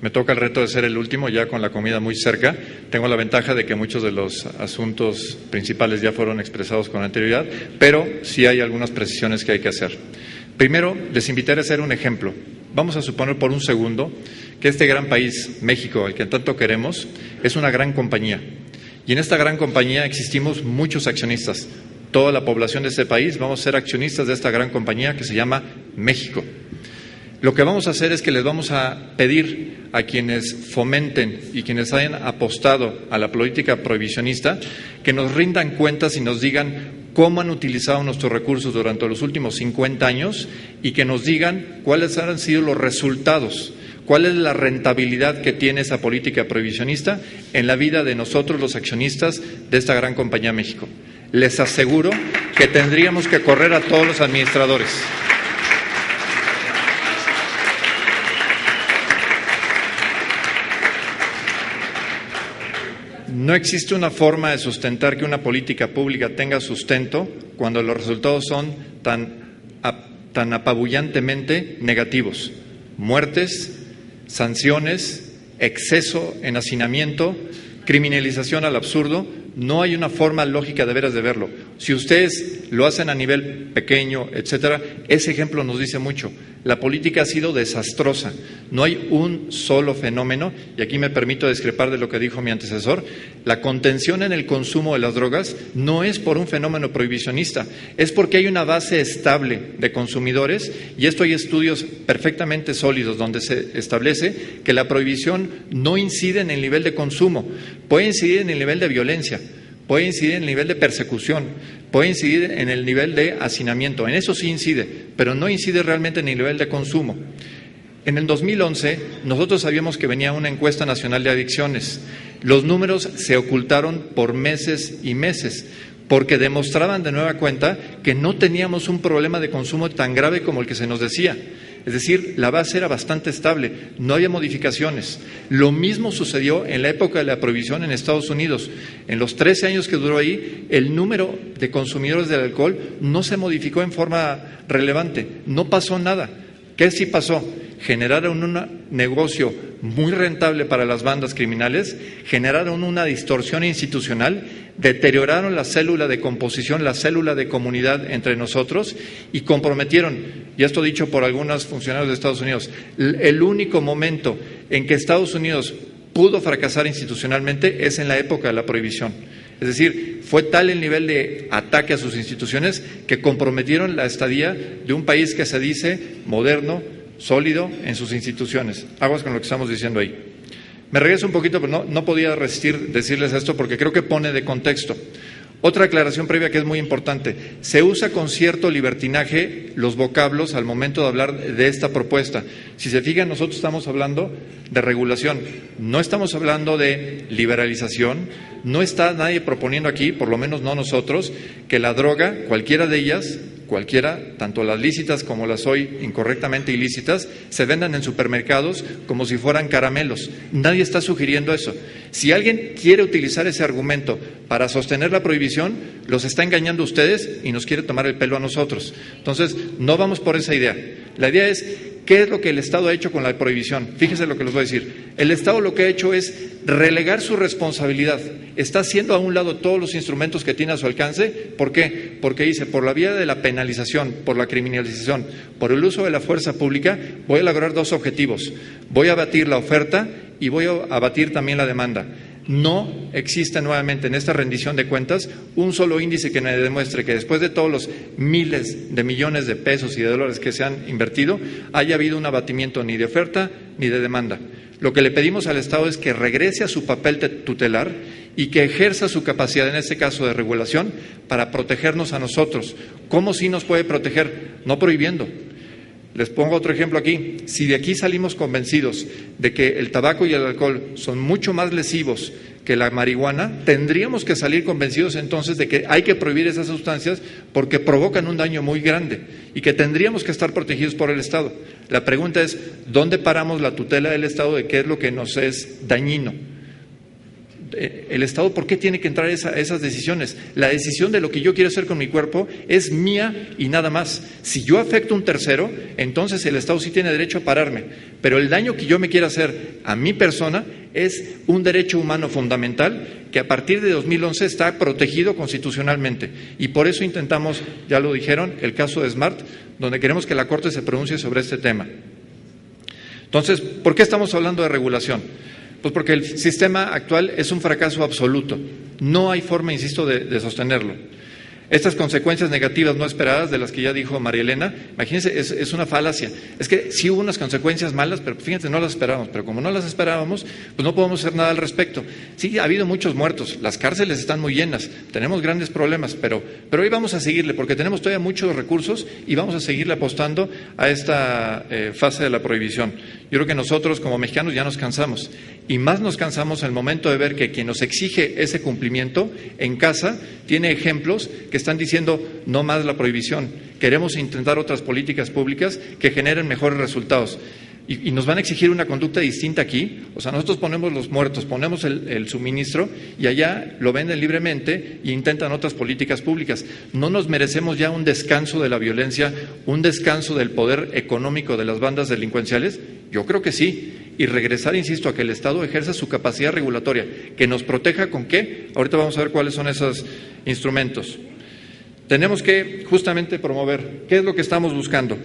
Me toca el reto de ser el último, ya con la comida muy cerca. Tengo la ventaja de que muchos de los asuntos principales ya fueron expresados con anterioridad, pero sí hay algunas precisiones que hay que hacer. Primero, les invitaré a hacer un ejemplo. Vamos a suponer por un segundo que este gran país, México, el que tanto queremos, es una gran compañía. Y en esta gran compañía existimos muchos accionistas. Toda la población de este país vamos a ser accionistas de esta gran compañía que se llama México. Lo que vamos a hacer es que les vamos a pedir a quienes fomenten y quienes hayan apostado a la política prohibicionista que nos rindan cuentas y nos digan cómo han utilizado nuestros recursos durante los últimos 50 años y que nos digan cuáles han sido los resultados, cuál es la rentabilidad que tiene esa política prohibicionista en la vida de nosotros los accionistas de esta gran compañía México. Les aseguro que tendríamos que correr a todos los administradores. No existe una forma de sustentar que una política pública tenga sustento cuando los resultados son tan apabullantemente negativos. Muertes, sanciones, exceso en hacinamiento, criminalización al absurdo. No hay una forma lógica de veras de verlo. Si ustedes lo hacen a nivel pequeño, etcétera, ese ejemplo nos dice mucho. La política ha sido desastrosa. No hay un solo fenómeno, y aquí me permito discrepar de lo que dijo mi antecesor. La contención en el consumo de las drogas no es por un fenómeno prohibicionista, es porque hay una base estable de consumidores, y esto hay estudios perfectamente sólidos donde se establece que la prohibición no incide en el nivel de consumo, puede incidir en el nivel de violencia, puede incidir en el nivel de persecución, puede incidir en el nivel de hacinamiento, en eso sí incide, pero no incide realmente en el nivel de consumo. En el 2011 nosotros sabíamos que venía una encuesta nacional de adicciones. Los números se ocultaron por meses y meses, porque demostraban de nueva cuenta que no teníamos un problema de consumo tan grave como el que se nos decía. Es decir, la base era bastante estable, no había modificaciones. Lo mismo sucedió en la época de la prohibición en Estados Unidos. En los 13 años que duró ahí, el número de consumidores del alcohol no se modificó en forma relevante, no pasó nada. ¿Qué sí pasó? Generaron un negocio muy rentable para las bandas criminales, generaron una distorsión institucional, deterioraron la célula de composición, la célula de comunidad entre nosotros y comprometieron, y esto dicho por algunos funcionarios de Estados Unidos, el único momento en que Estados Unidos pudo fracasar institucionalmente es en la época de la prohibición. Es decir, fue tal el nivel de ataque a sus instituciones que comprometieron la estadía de un país que se dice moderno, sólido en sus instituciones. Aguas con lo que estamos diciendo ahí. Me regreso un poquito, pero no podía resistir decirles esto porque creo que pone de contexto. Otra aclaración previa que es muy importante. Se usa con cierto libertinaje los vocablos al momento de hablar de esta propuesta. Si se fijan, nosotros estamos hablando de regulación, no estamos hablando de liberalización, no está nadie proponiendo aquí, por lo menos no nosotros, que la droga, cualquiera de ellas, tanto las lícitas como las hoy incorrectamente ilícitas, se vendan en supermercados como si fueran caramelos. Nadie está sugiriendo eso. Si alguien quiere utilizar ese argumento para sostener la prohibición, los está engañando a ustedes y nos quiere tomar el pelo a nosotros. Entonces, no vamos por esa idea. La idea es, ¿qué es lo que el Estado ha hecho con la prohibición? Fíjense lo que les voy a decir. El Estado lo que ha hecho es relegar su responsabilidad. Está haciendo a un lado todos los instrumentos que tiene a su alcance. ¿Por qué? Porque dice, por la vía de la penalización, por la criminalización, por el uso de la fuerza pública, voy a lograr dos objetivos. Voy a abatir la oferta y voy a abatir también la demanda. No existe nuevamente en esta rendición de cuentas un solo índice que me demuestre que después de todos los miles de millones de pesos y de dólares que se han invertido, haya habido un abatimiento ni de oferta ni de demanda. Lo que le pedimos al Estado es que regrese a su papel tutelar y que ejerza su capacidad, en este caso de regulación, para protegernos a nosotros. ¿Cómo sí nos puede proteger? No prohibiendo. Les pongo otro ejemplo aquí. Si de aquí salimos convencidos de que el tabaco y el alcohol son mucho más lesivos que la marihuana, tendríamos que salir convencidos entonces de que hay que prohibir esas sustancias porque provocan un daño muy grande y que tendríamos que estar protegidos por el Estado. La pregunta es, ¿dónde paramos la tutela del Estado de qué es lo que nos es dañino? El Estado, ¿por qué tiene que entrar esas decisiones? La decisión de lo que yo quiero hacer con mi cuerpo es mía y nada más. Si yo afecto a un tercero, entonces el Estado sí tiene derecho a pararme. Pero el daño que yo me quiera hacer a mi persona es un derecho humano fundamental que a partir de 2011 está protegido constitucionalmente. Y por eso intentamos, ya lo dijeron, el caso de Smart, donde queremos que la Corte se pronuncie sobre este tema. Entonces, ¿por qué estamos hablando de regulación? Pues porque el sistema actual es un fracaso absoluto. No hay forma, insisto, de sostenerlo. Estas consecuencias negativas no esperadas, de las que ya dijo María Elena, imagínense, es una falacia. Es que sí hubo unas consecuencias malas, pero fíjense, no las esperábamos. Pero como no las esperábamos, pues no podemos hacer nada al respecto. Sí, ha habido muchos muertos, las cárceles están muy llenas, tenemos grandes problemas, pero hoy vamos a seguirle, porque tenemos todavía muchos recursos y vamos a seguirle apostando a esta fase de la prohibición. Yo creo que nosotros como mexicanos ya nos cansamos. Y más nos cansamos al momento de ver que quien nos exige ese cumplimiento en casa tiene ejemplos que están diciendo no más la prohibición, queremos intentar otras políticas públicas que generen mejores resultados. Y nos van a exigir una conducta distinta aquí. O sea, nosotros ponemos los muertos, ponemos el suministro y allá lo venden libremente e intentan otras políticas públicas. ¿No nos merecemos ya un descanso de la violencia, un descanso del poder económico de las bandas delincuenciales? Yo creo que sí. Y regresar, insisto, a que el Estado ejerza su capacidad regulatoria, que nos proteja ¿con qué? Ahorita vamos a ver cuáles son esos instrumentos. Tenemos que justamente promover, ¿qué es lo que estamos buscando?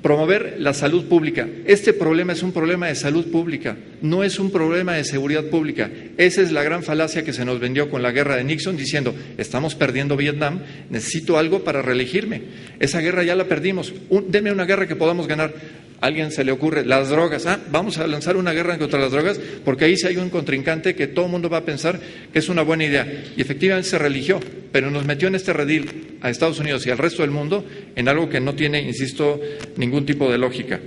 Promover la salud pública. Este problema es un problema de salud pública, no es un problema de seguridad pública. Esa es la gran falacia que se nos vendió con la guerra de Nixon, diciendo, estamos perdiendo Vietnam, necesito algo para reelegirme. Esa guerra ya la perdimos, denme una guerra que podamos ganar. A alguien se le ocurre, las drogas, vamos a lanzar una guerra contra las drogas, porque ahí sí hay un contrincante que todo el mundo va a pensar que es una buena idea. Y efectivamente se religió, pero nos metió en este redil a Estados Unidos y al resto del mundo en algo que no tiene, insisto, ningún tipo de lógica.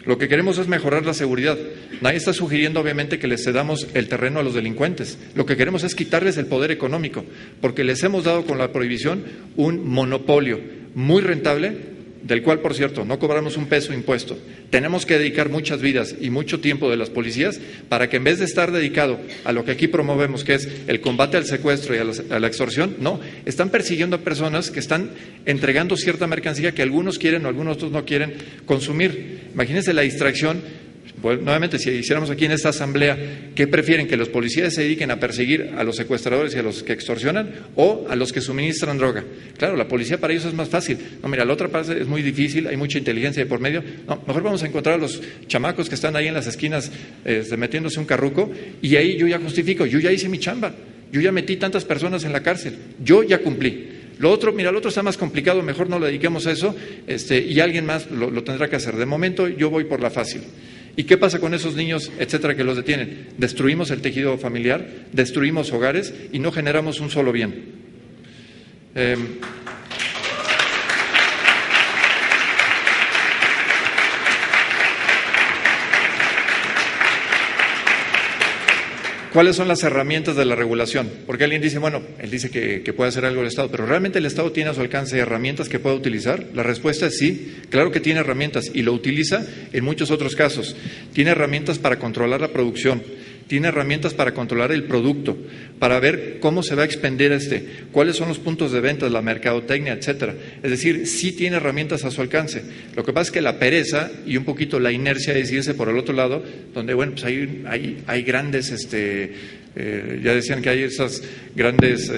Lo que queremos es mejorar la seguridad. Nadie está sugiriendo, obviamente, que les cedamos el terreno a los delincuentes. Lo que queremos es quitarles el poder económico, porque les hemos dado con la prohibición un monopolio muy rentable, del cual, por cierto, no cobramos un peso de impuesto. Tenemos que dedicar muchas vidas y mucho tiempo de las policías para que, en vez de estar dedicado a lo que aquí promovemos, que es el combate al secuestro y a la extorsión, no, están persiguiendo a personas que están entregando cierta mercancía que algunos quieren o algunos otros no quieren consumir. Imagínense la distracción. Pues, nuevamente, si hiciéramos aquí en esta asamblea, ¿qué prefieren? ¿Que los policías se dediquen a perseguir a los secuestradores y a los que extorsionan o a los que suministran droga? Claro, la policía para ellos es más fácil. No, mira, la otra parte es muy difícil, hay mucha inteligencia de por medio. No, mejor vamos a encontrar a los chamacos que están ahí en las esquinas metiéndose un carruco, y ahí yo ya justifico, yo ya hice mi chamba, yo ya metí tantas personas en la cárcel, yo ya cumplí. Lo otro, mira, lo otro está más complicado, mejor no lo dediquemos a eso, y alguien más lo tendrá que hacer. De momento yo voy por la fácil. ¿Y qué pasa con esos niños, etcétera, que los detienen? Destruimos el tejido familiar, destruimos hogares y no generamos un solo bien. ¿Cuáles son las herramientas de la regulación? Porque alguien dice, bueno, él dice que puede hacer algo el Estado, pero ¿realmente el Estado tiene a su alcance herramientas que pueda utilizar? La respuesta es sí, claro que tiene herramientas y lo utiliza en muchos otros casos. Tiene herramientas para controlar la producción, tiene herramientas para controlar el producto, para ver cómo se va a expender cuáles son los puntos de venta, la mercadotecnia, etcétera. Es decir, sí tiene herramientas a su alcance. Lo que pasa es que la pereza y un poquito la inercia es irse por el otro lado, donde, bueno, pues hay grandes, ya decían que hay esos grandes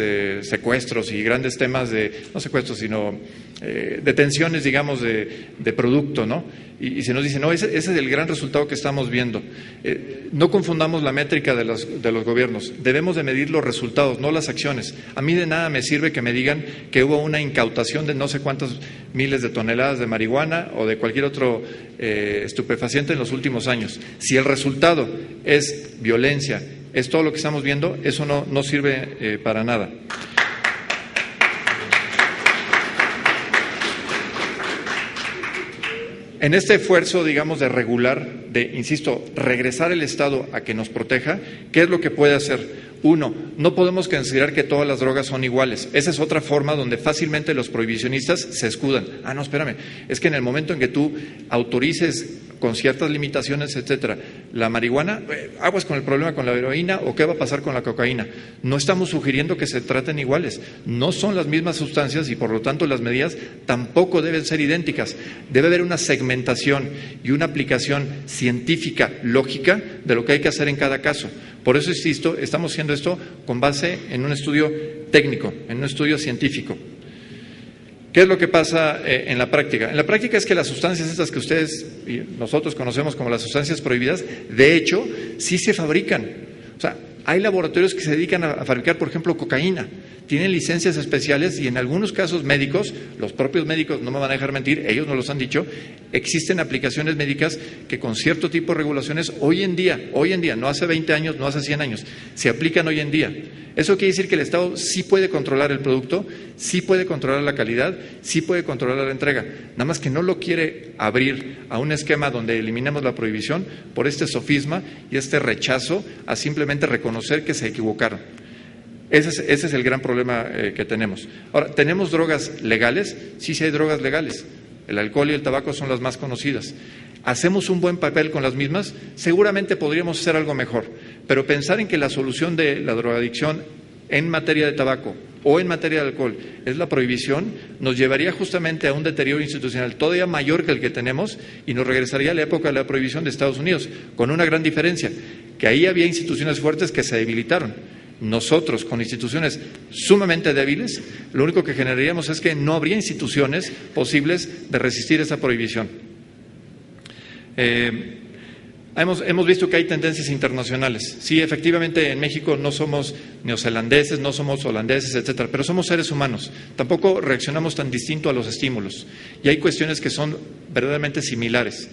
secuestros y grandes temas no secuestros, sino detenciones, digamos, de producto, ¿no? Y se nos dice, no, ese es el gran resultado que estamos viendo. No confundamos la métrica de los gobiernos. Debemos de medir los resultados, no las acciones. A mí de nada me sirve que me digan que hubo una incautación de no sé cuántos miles de toneladas de marihuana o de cualquier otro estupefaciente en los últimos años. Si el resultado es violencia, es todo lo que estamos viendo, eso no sirve para nada. En este esfuerzo, digamos, de regular, insisto, regresar el Estado a que nos proteja, ¿qué es lo que puede hacer? Uno, no podemos considerar que todas las drogas son iguales. Esa es otra forma donde fácilmente los prohibicionistas se escudan. No, espérame, es que en el momento en que tú autorices con ciertas limitaciones, etcétera, la marihuana, aguas con el problema con la heroína, o qué va a pasar con la cocaína. No estamos sugiriendo que se traten iguales, no son las mismas sustancias y por lo tanto las medidas tampoco deben ser idénticas. Debe haber una segmentación y una aplicación científica, lógica, de lo que hay que hacer en cada caso. Por eso, insisto, estamos haciendo esto con base en un estudio técnico, en un estudio científico. ¿Qué es lo que pasa en la práctica? En la práctica es que las sustancias estas que ustedes y nosotros conocemos como las sustancias prohibidas, de hecho, sí se fabrican. O sea, hay laboratorios que se dedican a fabricar, por ejemplo, cocaína. Tienen licencias especiales y en algunos casos médicos, los propios médicos no me van a dejar mentir, ellos nos los han dicho, existen aplicaciones médicas que con cierto tipo de regulaciones hoy en día, no hace 20 años, no hace 100 años, se aplican hoy en día. Eso quiere decir que el Estado sí puede controlar el producto, sí puede controlar la calidad, sí puede controlar la entrega, nada más que no lo quiere abrir a un esquema donde eliminemos la prohibición por este sofisma y este rechazo a simplemente reconocer que se equivocaron. Ese es el gran problema que tenemos. Ahora, ¿tenemos drogas legales? Sí, sí hay drogas legales. El alcohol y el tabaco son las más conocidas. ¿Hacemos un buen papel con las mismas? Seguramente podríamos hacer algo mejor, pero pensar en que la solución de la drogadicción en materia de tabaco o en materia de alcohol es la prohibición, nos llevaría justamente a un deterioro institucional todavía mayor que el que tenemos y nos regresaría a la época de la prohibición de Estados Unidos, con una gran diferencia, que ahí había instituciones fuertes que se debilitaron. nosotros con instituciones sumamente débiles, lo único que generaríamos es que no habría instituciones posibles de resistir esa prohibición. Hemos visto que hay tendencias internacionales. Sí, efectivamente en México no somos neozelandeses, no somos holandeses, etcétera, pero somos seres humanos. Tampoco reaccionamos tan distinto a los estímulos. Y hay cuestiones que son verdaderamente similares.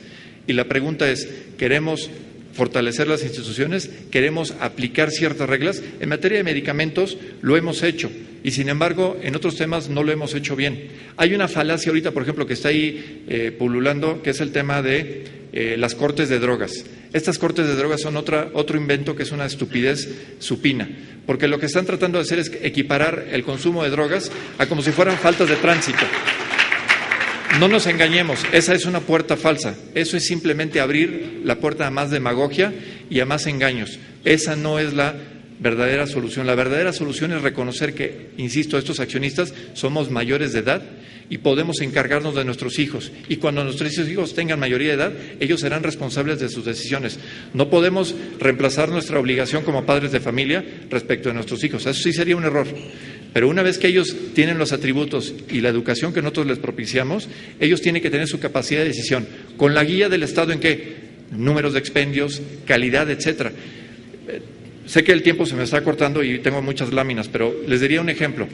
Y la pregunta es, ¿queremos fortalecer las instituciones? ¿Queremos aplicar ciertas reglas? En materia de medicamentos lo hemos hecho y, sin embargo, en otros temas no lo hemos hecho bien. Hay una falacia ahorita, por ejemplo, que está ahí pululando, que es el tema de las cortes de drogas. Estas cortes de drogas son otro invento que es una estupidez supina, porque lo que están tratando de hacer es equiparar el consumo de drogas a como si fueran faltas de tránsito. No nos engañemos, esa es una puerta falsa. Eso es simplemente abrir la puerta a más demagogia y a más engaños. Esa no es la verdadera solución. La verdadera solución es reconocer que, insisto, estos accionistas somos mayores de edad y podemos encargarnos de nuestros hijos. Y cuando nuestros hijos tengan mayoría de edad, ellos serán responsables de sus decisiones. No podemos reemplazar nuestra obligación como padres de familia respecto de nuestros hijos. Eso sí sería un error. Pero una vez que ellos tienen los atributos y la educación que nosotros les propiciamos, ellos tienen que tener su capacidad de decisión, con la guía del Estado en qué, números de expendios, calidad, etcétera. Sé que el tiempo se me está cortando y tengo muchas láminas, pero les diría un ejemplo.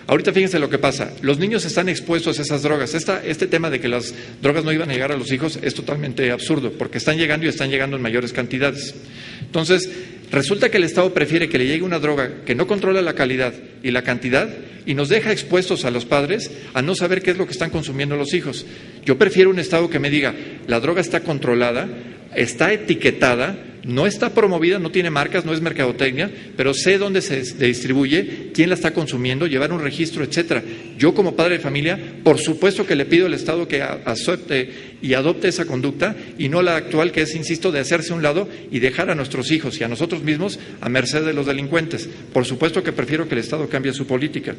Ahorita fíjense lo que pasa, los niños están expuestos a esas drogas. Este tema de que las drogas no iban a llegar a los hijos es totalmente absurdo, porque están llegando y están llegando en mayores cantidades. Entonces, resulta que el Estado prefiere que le llegue una droga que no controla la calidad y la cantidad y nos deja expuestos a los padres a no saber qué es lo que están consumiendo los hijos. Yo prefiero un Estado que me diga, la droga está controlada, está etiquetada, no está promovida, no tiene marcas, no es mercadotecnia, pero sé dónde se distribuye, quién la está consumiendo, llevar un registro, etcétera. Yo como padre de familia, por supuesto que le pido al Estado que acepte y adopte esa conducta y no la actual que es, insisto, de hacerse a un lado y dejar a nuestros hijos y a nosotros mismos a merced de los delincuentes. Por supuesto que prefiero que el Estado cambie su política.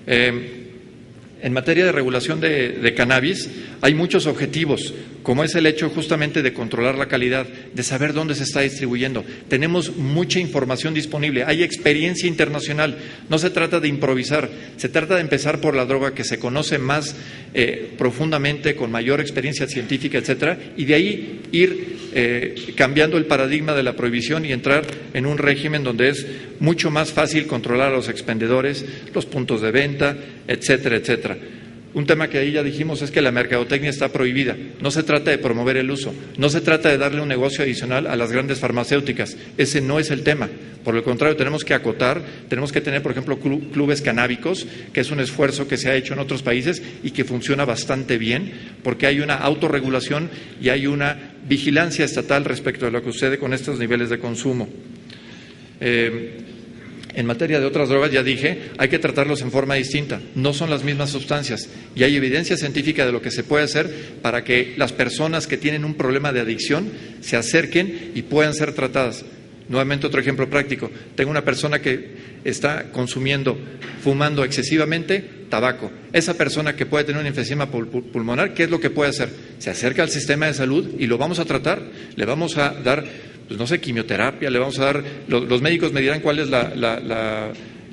En materia de regulación de cannabis, hay muchos objetivos, como es el hecho justamente de controlar la calidad, de saber dónde se está distribuyendo. Tenemos mucha información disponible, hay experiencia internacional. No se trata de improvisar, se trata de empezar por la droga que se conoce más profundamente, con mayor experiencia científica, etcétera, y de ahí ir cambiando el paradigma de la prohibición y entrar en un régimen donde es mucho más fácil controlar a los expendedores, los puntos de venta, etcétera, etcétera. Un tema que ahí ya dijimos es que la mercadotecnia está prohibida. No se trata de promover el uso, no se trata de darle un negocio adicional a las grandes farmacéuticas. Ese no es el tema. Por el contrario, tenemos que acotar, tenemos que tener, por ejemplo, clubes canábicos, que es un esfuerzo que se ha hecho en otros países y que funciona bastante bien, porque hay una autorregulación y hay una vigilancia estatal respecto a lo que sucede con estos niveles de consumo. En materia de otras drogas, ya dije, hay que tratarlos en forma distinta. No son las mismas sustancias y hay evidencia científica de lo que se puede hacer para que las personas que tienen un problema de adicción se acerquen y puedan ser tratadas. Nuevamente otro ejemplo práctico. Tengo una persona que está fumando excesivamente tabaco. Esa persona que puede tener una enfisema pulmonar, ¿qué es lo que puede hacer? Se acerca al sistema de salud y lo vamos a tratar, le vamos a dar, pues no sé, quimioterapia, le vamos a dar, los médicos me dirán cuál es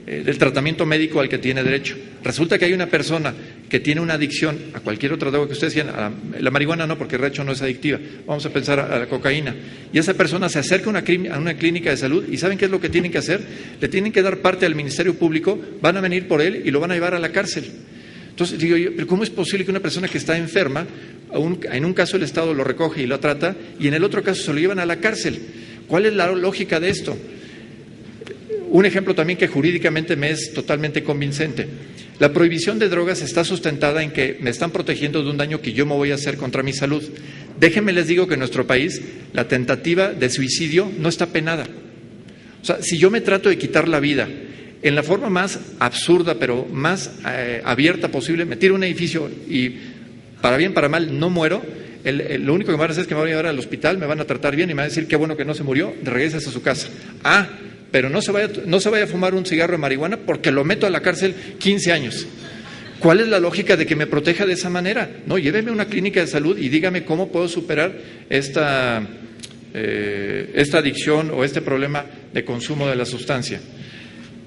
el tratamiento médico al que tiene derecho. Resulta que hay una persona que tiene una adicción a cualquier otra droga que ustedes decían, la marihuana no, porque de hecho no es adictiva, vamos a pensar a la cocaína, y esa persona se acerca a una clínica de salud y ¿saben qué es lo que tienen que hacer? Le tienen que dar parte al Ministerio Público, van a venir por él y lo van a llevar a la cárcel. Entonces digo yo, ¿pero cómo es posible que una persona que está enferma, en un caso el Estado lo recoge y lo trata y en el otro caso se lo llevan a la cárcel? ¿Cuál es la lógica de esto? Un ejemplo también que jurídicamente me es totalmente convincente. La prohibición de drogas está sustentada en que me están protegiendo de un daño que yo me voy a hacer contra mi salud. Déjenme les digo que en nuestro país la tentativa de suicidio no está penada. O sea, si yo me trato de quitar la vida en la forma más absurda pero más abierta posible, me tiro a un edificio y para bien, para mal, no muero, lo único que me van a hacer es que me van a llevar al hospital, me van a tratar bien y me van a decir qué bueno que no se murió, regreses a su casa. Pero no se vaya a fumar un cigarro de marihuana porque lo meto a la cárcel 15 años. ¿Cuál es la lógica de que me proteja de esa manera? No, lléveme a una clínica de salud y dígame cómo puedo superar esta esta adicción o este problema de consumo de la sustancia.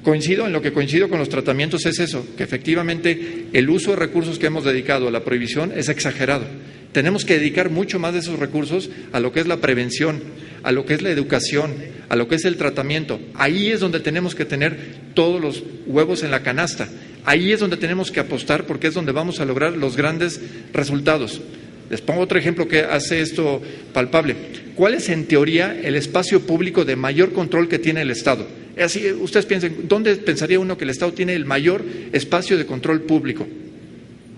En lo que coincido con los tratamientos es eso, que efectivamente el uso de recursos que hemos dedicado a la prohibición es exagerado. Tenemos que dedicar mucho más de esos recursos a lo que es la prevención, a lo que es la educación, a lo que es el tratamiento. Ahí es donde tenemos que tener todos los huevos en la canasta. Ahí es donde tenemos que apostar porque es donde vamos a lograr los grandes resultados. Les pongo otro ejemplo que hace esto palpable. ¿Cuál es en teoría el espacio público de mayor control que tiene el Estado? Así, ustedes piensen, ¿dónde pensaría uno que el Estado tiene el mayor espacio de control público?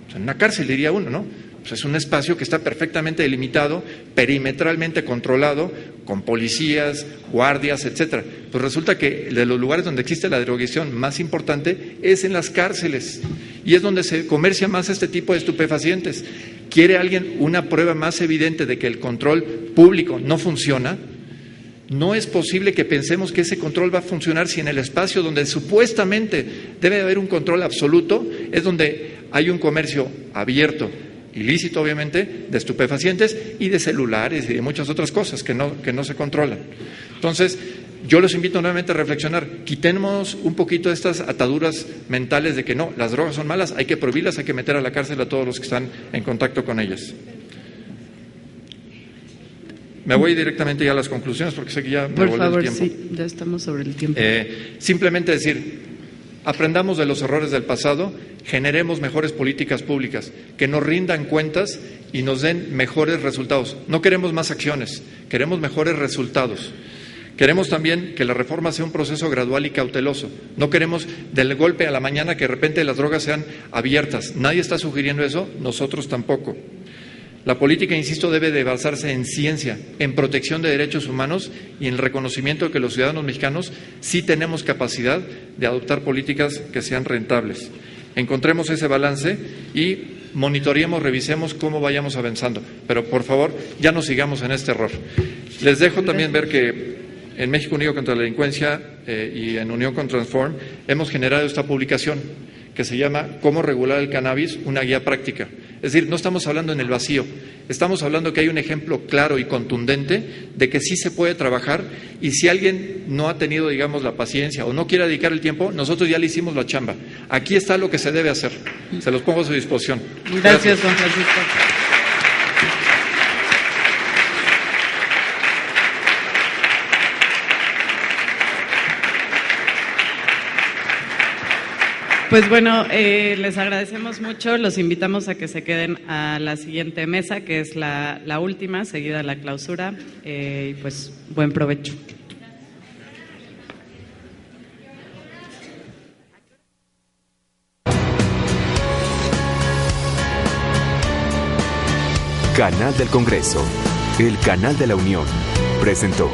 Pues en una cárcel diría uno, ¿no? Pues es un espacio que está perfectamente delimitado, perimetralmente controlado, con policías, guardias, etcétera. Pues resulta que de los lugares donde existe la drogadicción más importante es en las cárceles y es donde se comercia más este tipo de estupefacientes. ¿Quiere alguien una prueba más evidente de que el control público no funciona? No es posible que pensemos que ese control va a funcionar si en el espacio donde supuestamente debe haber un control absoluto es donde hay un comercio abierto, ilícito obviamente, de estupefacientes y de celulares y de muchas otras cosas que no se controlan. Entonces, yo los invito nuevamente a reflexionar, quitemos un poquito estas ataduras mentales de que no, las drogas son malas, hay que prohibirlas, hay que meter a la cárcel a todos los que están en contacto con ellas. Me voy directamente ya a las conclusiones porque sé que ya me volví el tiempo. Sí, ya estamos sobre el tiempo. Simplemente decir, aprendamos de los errores del pasado, generemos mejores políticas públicas, que nos rindan cuentas y nos den mejores resultados. No queremos más acciones, queremos mejores resultados. Queremos también que la reforma sea un proceso gradual y cauteloso. No queremos del golpe a la mañana que de repente las drogas sean abiertas. Nadie está sugiriendo eso, nosotros tampoco. La política, insisto, debe de basarse en ciencia, en protección de derechos humanos y en el reconocimiento de que los ciudadanos mexicanos sí tenemos capacidad de adoptar políticas que sean rentables. Encontremos ese balance y monitoreemos, revisemos cómo vayamos avanzando. Pero, por favor, ya no sigamos en este error. Les dejo también ver que en México Unido contra la Delincuencia y en Unión con Transform hemos generado esta publicación que se llama ¿Cómo regular el cannabis? Una guía práctica. Es decir, no estamos hablando en el vacío, estamos hablando que hay un ejemplo claro y contundente de que sí se puede trabajar y si alguien no ha tenido, digamos, la paciencia o no quiere dedicar el tiempo, nosotros ya le hicimos la chamba. Aquí está lo que se debe hacer. Se los pongo a su disposición. Gracias, Juan Francisco. Pues bueno, les agradecemos mucho, los invitamos a que se queden a la siguiente mesa, que es la última, seguida de la clausura, y pues buen provecho. Canal del Congreso, el canal de la Unión, presentó.